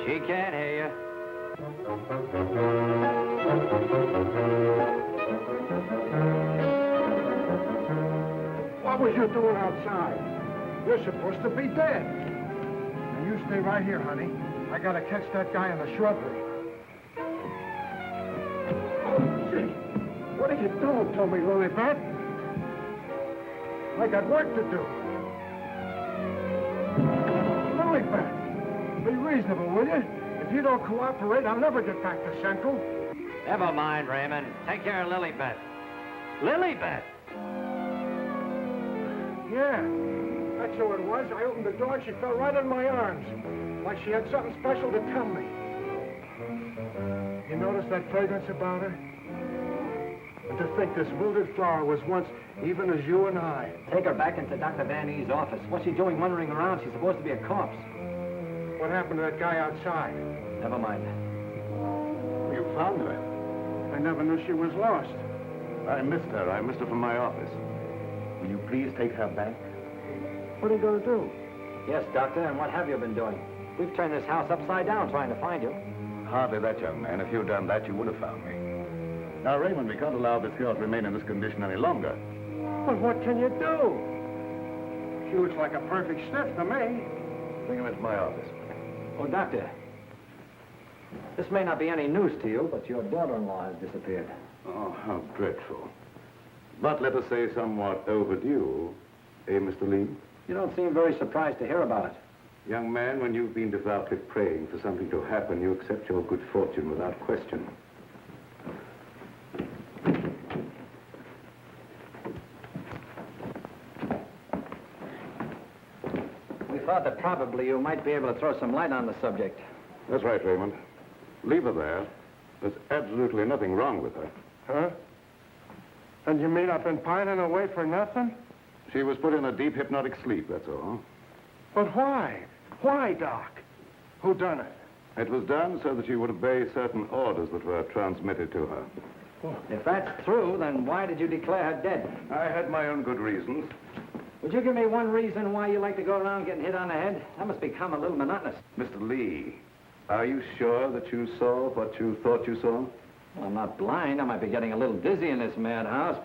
She can't hear you. What was you doing outside? You're supposed to be dead. Now you stay right here, honey. I gotta catch that guy in the shrubbery. Gee, what are you doing to me, Lily Beth? I got work to do. Lily Beth, be reasonable, will you? If you don't cooperate, I'll never get back to Central. Never mind, Raymond. Take care of Lilybeth. Lilybeth! Yeah, that's who it was. I opened the door and she fell right in my arms. Like she had something special to tell me. You notice that fragrance about her? And to think this wilted flower was once even as you and I. Take her back into Dr. Van E's office. What's she doing wandering around? She's supposed to be a corpse. What happened to that guy outside? Never mind. You found her. I never knew she was lost. I missed her. I missed her from my office. Will you please take her back? What are you going to do? Yes, Doctor, and what have you been doing? We've turned this house upside down trying to find you. Hardly that, young man. If you'd done that, you would have found me. Now, Raymond, we can't allow this girl to remain in this condition any longer. But what can you do? She looks like a perfect stiff to me. Bring him into my office. Oh, Doctor, this may not be any news to you, but your daughter-in-law has disappeared. Oh, how dreadful. But let us say somewhat overdue, eh, Mr. Lee? You don't seem very surprised to hear about it. Young man, when you've been devoutly praying for something to happen, you accept your good fortune without question. We thought that probably you might be able to throw some light on the subject. That's right, Raymond. Leave her there. There's absolutely nothing wrong with her. Huh? And you mean I've been pining away for nothing? She was put in a deep hypnotic sleep, that's all. But why? Why, Doc? Who done it? It was done so that she would obey certain orders that were transmitted to her. If that's true, then why did you declare her dead? I had my own good reasons. Would you give me one reason why you like to go around getting hit on the head? That must become a little monotonous. Mr. Lee, are you sure that you saw what you thought you saw? Well, I'm not blind. I might be getting a little dizzy in this madhouse.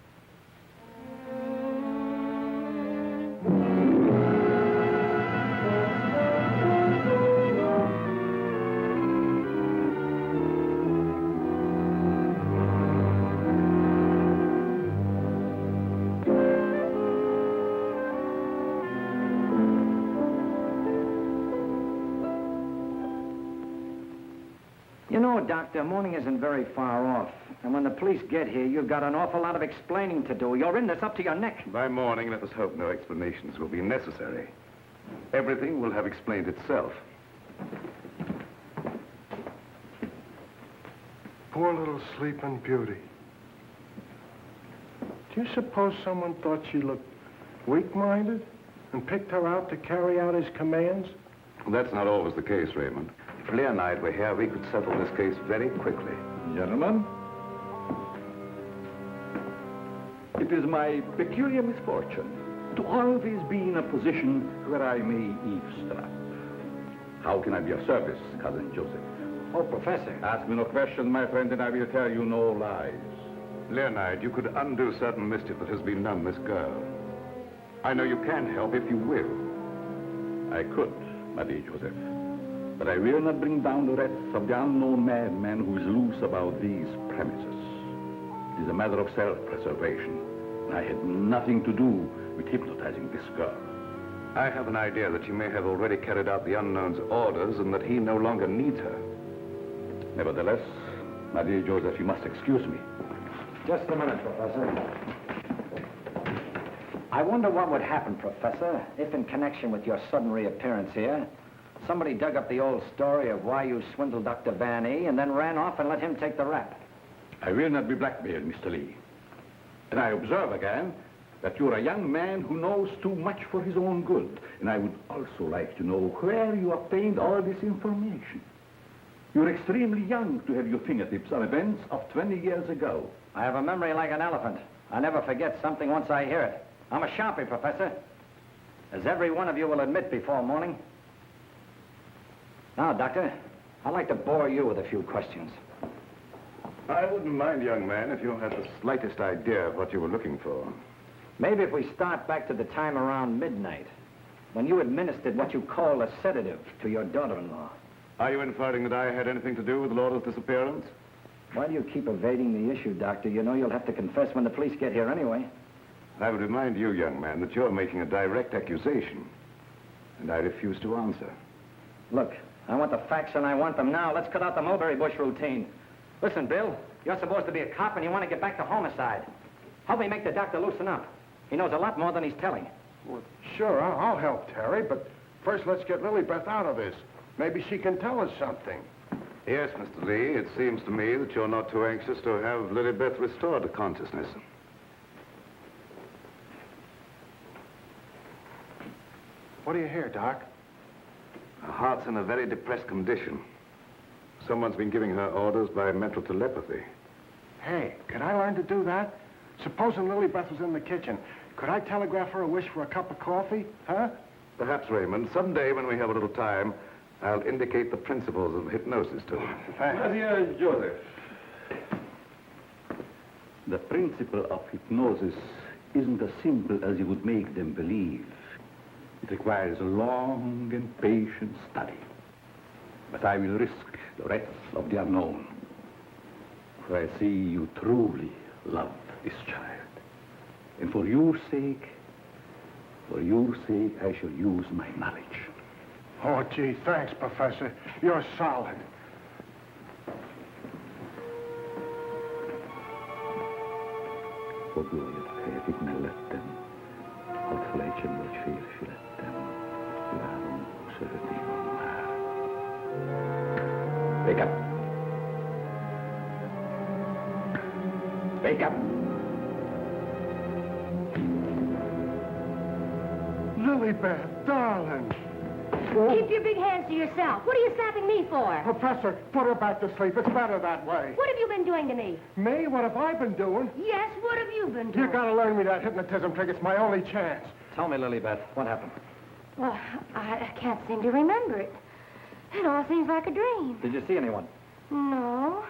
You know, Doctor, morning isn't very far off. And when the police get here, you've got an awful lot of explaining to do. You're in this up to your neck. By morning, let us hope no explanations will be necessary. Everything will have explained itself. Poor little sleeping beauty. Do you suppose someone thought she looked weak-minded and picked her out to carry out his commands? That's not always the case, Raymond. If Leah and I were here, we could settle this case very quickly. Gentlemen, it is my peculiar misfortune to always be in a position where I may eavesdrop. How can I be of service, Cousin Joseph? Oh, Professor. Ask me no questions, my friend, and I will tell you no lies. Leonard, you could undo certain mischief that has been done this girl. I know you can help if you will. I could, my dear Joseph. But I will not bring down the wrath of the unknown madman who is loose about these premises. It is a matter of self-preservation. I had nothing to do with hypnotizing this girl. I have an idea that she may have already carried out the unknown's orders and that he no longer needs her. Nevertheless, my dear Joseph, you must excuse me. Just a minute, Professor. I wonder what would happen, Professor, if in connection with your sudden reappearance here, somebody dug up the old story of why you swindled Dr. Van E and then ran off and let him take the rap. I will not be blackmailed, Mr. Lee. And I observe again that you're a young man who knows too much for his own good. And I would also like to know where you obtained all this information. You're extremely young to have your fingertips on events of 20 years ago. I have a memory like an elephant. I never forget something once I hear it. I'm a sharpie, Professor. As every one of you will admit before morning. Now, Doctor, I'd like to bore you with a few questions. I wouldn't mind, young man, if you had the slightest idea of what you were looking for. Maybe if we start back to the time around midnight, when you administered what you call a sedative to your daughter-in-law. Are you inferring that I had anything to do with Laura's disappearance? Why do you keep evading the issue, Doctor? You know you'll have to confess when the police get here anyway. I would remind you, young man, that you're making a direct accusation, and I refuse to answer. Look, I want the facts and I want them now. Let's cut out the mulberry bush routine. Listen, Bill, you're supposed to be a cop and you want to get back to homicide. Help me make the doctor loosen up. He knows a lot more than he's telling. Well, sure, I'll help Terry, but first let's get Lilybeth out of this. Maybe she can tell us something. Yes, Mr. Lee, it seems to me that you're not too anxious to have Lilybeth restored to consciousness. What do you hear, Doc? Her heart's in a very depressed condition. Someone's been giving her orders by mental telepathy. Hey, could I learn to do that? Supposing Lilybeth was in the kitchen, could I telegraph her a wish for a cup of coffee, huh? Perhaps, Raymond, someday when we have a little time, I'll indicate the principles of hypnosis to her. Thanks. Dear Joseph, the principle of hypnosis isn't as simple as you would make them believe. It requires a long and patient study. But I will risk the rest of the unknown. For I see you truly love this child. And for your sake, I shall use my knowledge. Oh, gee, thanks, Professor. You're solid. Och jag fick mig lätten. Och flächen var fyrflätten. Läron söt i här. Wake up. Wake up. Lilybeth, darling. Keep your big hands to yourself. What are you slapping me for? Professor, put her back to sleep. It's better that way. What have you been doing to me? Me? What have I been doing? Yes, what have you been doing? You gotta learn me that hypnotism trick. It's my only chance. Tell me, Lilybeth, what happened? Well, I can't seem to remember it. It all seems like a dream. Did you see anyone? No.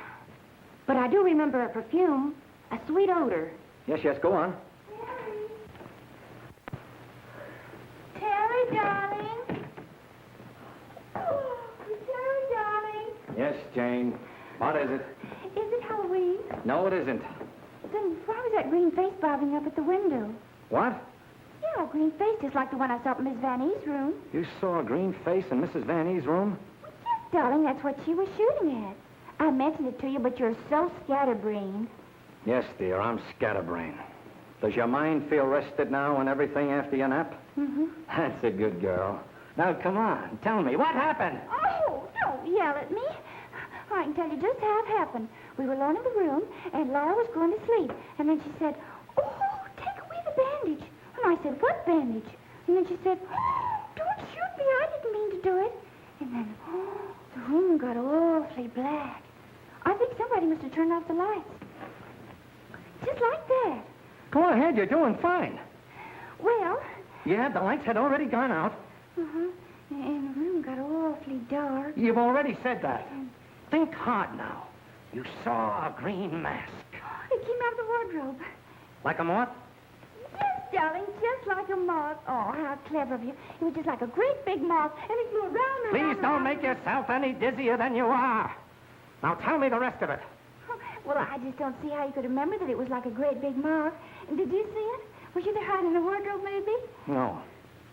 But I do remember a perfume, a sweet odor. Yes, go on. Terry, darling. Oh, Terry, darling. Yes, Jane. What is it? Is it Halloween? No, it isn't. Then why was that green face bobbing up at the window? What? Yeah, a green face just like the one I saw in Miss Van E's room. You saw a green face in Mrs. Van E's room? Yes, darling, that's what she was shooting at. I mentioned it to you, but you're so scatterbrained. Yes, dear, I'm scatterbrained. Does your mind feel rested now and everything after your nap? Mm-hmm. That's a good girl. Now, come on, tell me, what happened? Oh, don't yell at me. I can tell you just how it happened. We were alone in the room, and Laura was going to sleep. And then she said, oh, take away the bandage. And I said, what bandage? And then she said, oh, don't shoot me. I didn't mean to do it. And then, the room got awfully black. I think somebody must have turned off the lights. Just like that. Go ahead, you're doing fine. Well... Yeah, the lights had already gone out. Uh-huh. And the room got awfully dark. You've already said that. Think hard now. You saw a green mask. It came out of the wardrobe. Like a moth? Yes, darling, just like a moth. Oh, how clever of you. It was just like a great big moth, and it flew around and Please don't make yourself any dizzier than you are. Now tell me the rest of it. Well, I just don't see how you could remember that it was like a great big moth. Did you see it? Was you there hiding in the wardrobe, maybe? No,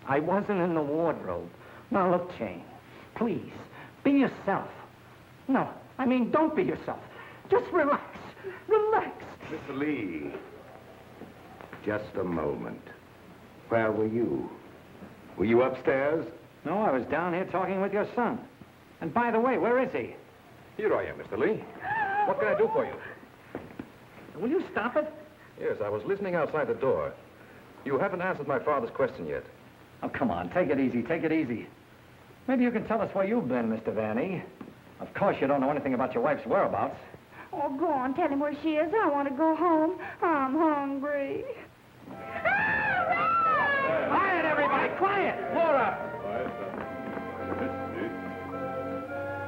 I wasn't in the wardrobe. Now, look, Jane, please, be yourself. No, I mean, don't be yourself. Just relax. Relax. Mr. Lee, just a moment. Where were you? Were you upstairs? No, I was down here talking with your son. And by the way, where is he? Here I am, Mr. Lee. What can I do for you? Will you stop it? Yes, I was listening outside the door. You haven't answered my father's question yet. Oh, come on. Take it easy. Take it easy. Maybe you can tell us where you've been, Mr. Vanny. Of course, you don't know anything about your wife's whereabouts. Oh, go on, tell him where she is. I want to go home. I'm hungry. Quiet, everybody! Quiet! Laura!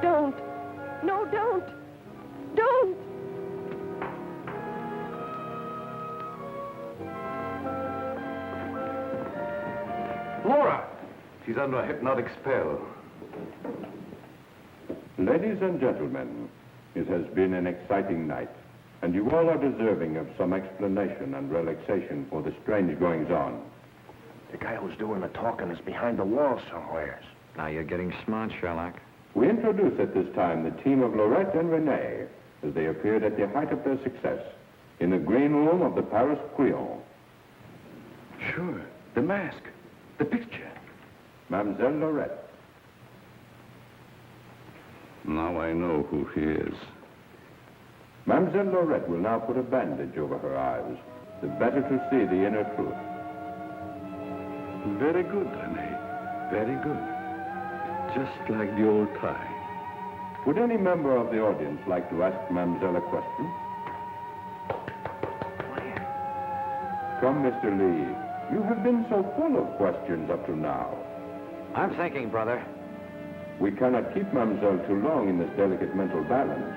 Don't. No, don't. Don't. Laura! She's under a hypnotic spell. Ladies and gentlemen, it has been an exciting night, and you all are deserving of some explanation and relaxation for the strange goings-on. The guy who's doing the talking is behind the wall somewheres. Now you're getting smart, Sherlock. We introduce at this time the team of Lorette and Renee as they appeared at the height of their success in the green room of the Paris Creole. Sure, the mask, the picture. Mademoiselle Lorette. Now I know who he is. Mademoiselle Lorette will now put a bandage over her eyes, the better to see the inner truth. Very good, Renee. Very good. Just like the old time. Would any member of the audience like to ask Mademoiselle a question? Come, Mr. Lee. You have been so full of questions up to now. I'm thinking, brother. We cannot keep Mademoiselle too long in this delicate mental balance.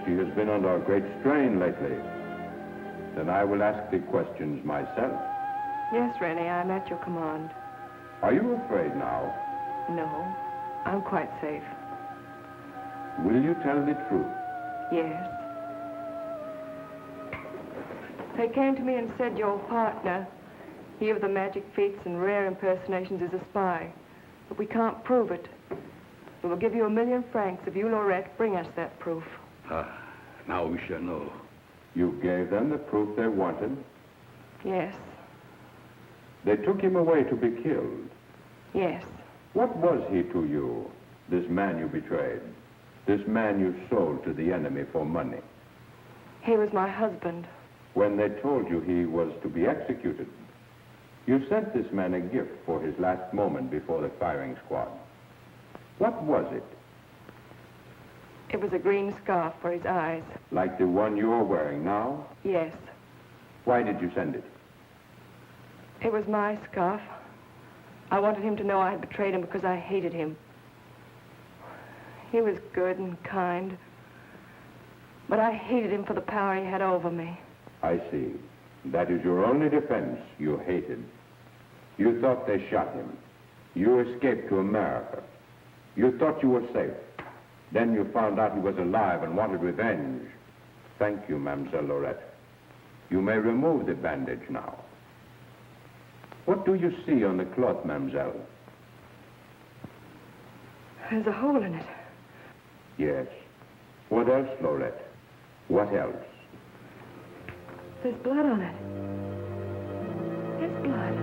She has been under a great strain lately. Then I will ask the questions myself. Yes, Rennie, I'm at your command. Are you afraid now? No, I'm quite safe. Will you tell the truth? Yes. They came to me and said your partner, he of the magic feats and rare impersonations, is a spy. But we can't prove it. We will give you $1,000,000 francs if you, Lorette, bring us that proof. Now we shall know. You gave them the proof they wanted? Yes. They took him away to be killed. Yes. What was he to you, this man you betrayed? This man you sold to the enemy for money? He was my husband. When they told you he was to be executed, you sent this man a gift for his last moment before the firing squad. What was it? It was a green scarf for his eyes. Like the one you're wearing now? Yes. Why did you send it? It was my scarf. I wanted him to know I had betrayed him because I hated him. He was good and kind, but I hated him for the power he had over me. I see. That is your only defense. You hated. You thought they shot him. You escaped to America. You thought you were safe. Then you found out he was alive and wanted revenge. Thank you, Mademoiselle Lorette. You may remove the bandage now. What do you see on the cloth, Mademoiselle? There's a hole in it. Yes. What else, Lorette? What else? There's blood on it. There's blood.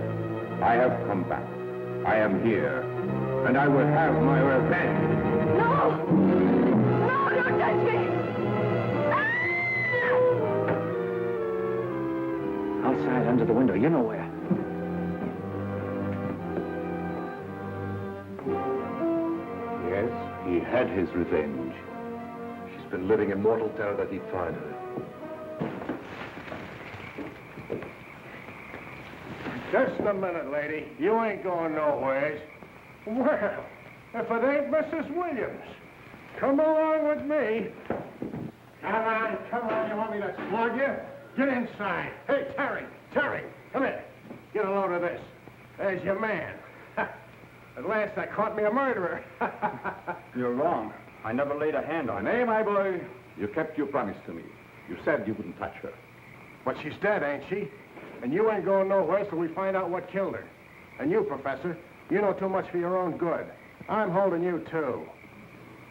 I have come back. I am here. And I will have my revenge. No! No, don't touch me! Outside, under the window. You know where. Yes, he had his revenge. She's been living in mortal terror that he'd find her. Just a minute, lady. You ain't going nowheres. Well, if it ain't Mrs. Williams, come along with me. Come on. You want me to slug you? Get inside. Hey, Terry, come here. Get a load of this. There's your man. At last I caught me a murderer. You're wrong. I never laid a hand on her. Renee, my boy, you kept your promise to me. You said you wouldn't touch her. But she's dead, ain't she? And you ain't going nowhere till we find out what killed her. And you, Professor, you know too much for your own good. I'm holding you, too.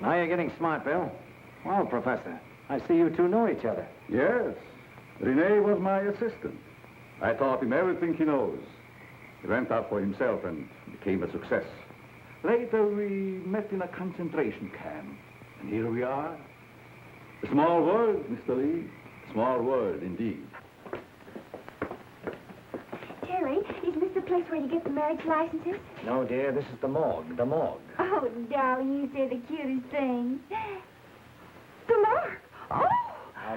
Now you're getting smart, Bill. Well, Professor, I see you two know each other. Yes. Renee was my assistant. I taught him everything he knows. He went out for himself and became a success. Later, we met in a concentration camp. And here we are. A small world, Mr. Lee. Small world, indeed. Terry, isn't this the place where you get the marriage licenses? No, dear, this is the morgue, the morgue. Oh, darling, you say the cutest thing. The mark. Oh!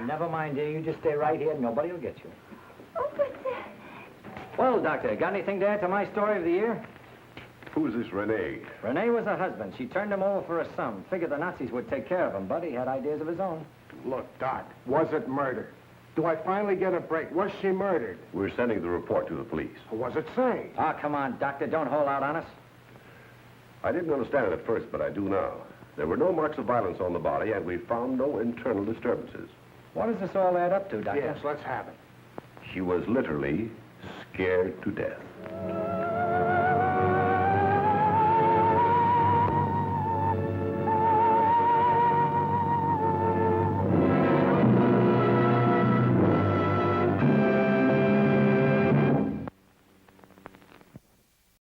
Never mind, dear. You just stay right here. Nobody will get you. Oh, but... Well, Doctor, got anything to add to my story of the year? Who's this Renee? Renee was a husband. She turned him over for a sum. Figured the Nazis would take care of him, but he had ideas of his own. Look, Doc, was it murder? Do I finally get a break? Was she murdered? We're sending the report to the police. What was it say? Oh, come on, Doctor. Don't hold out on us. I didn't understand it at first, but I do now. There were no marks of violence on the body, and we found no internal disturbances. What does this all add up to, Doctor? Yes, let's have it. She was literally scared to death.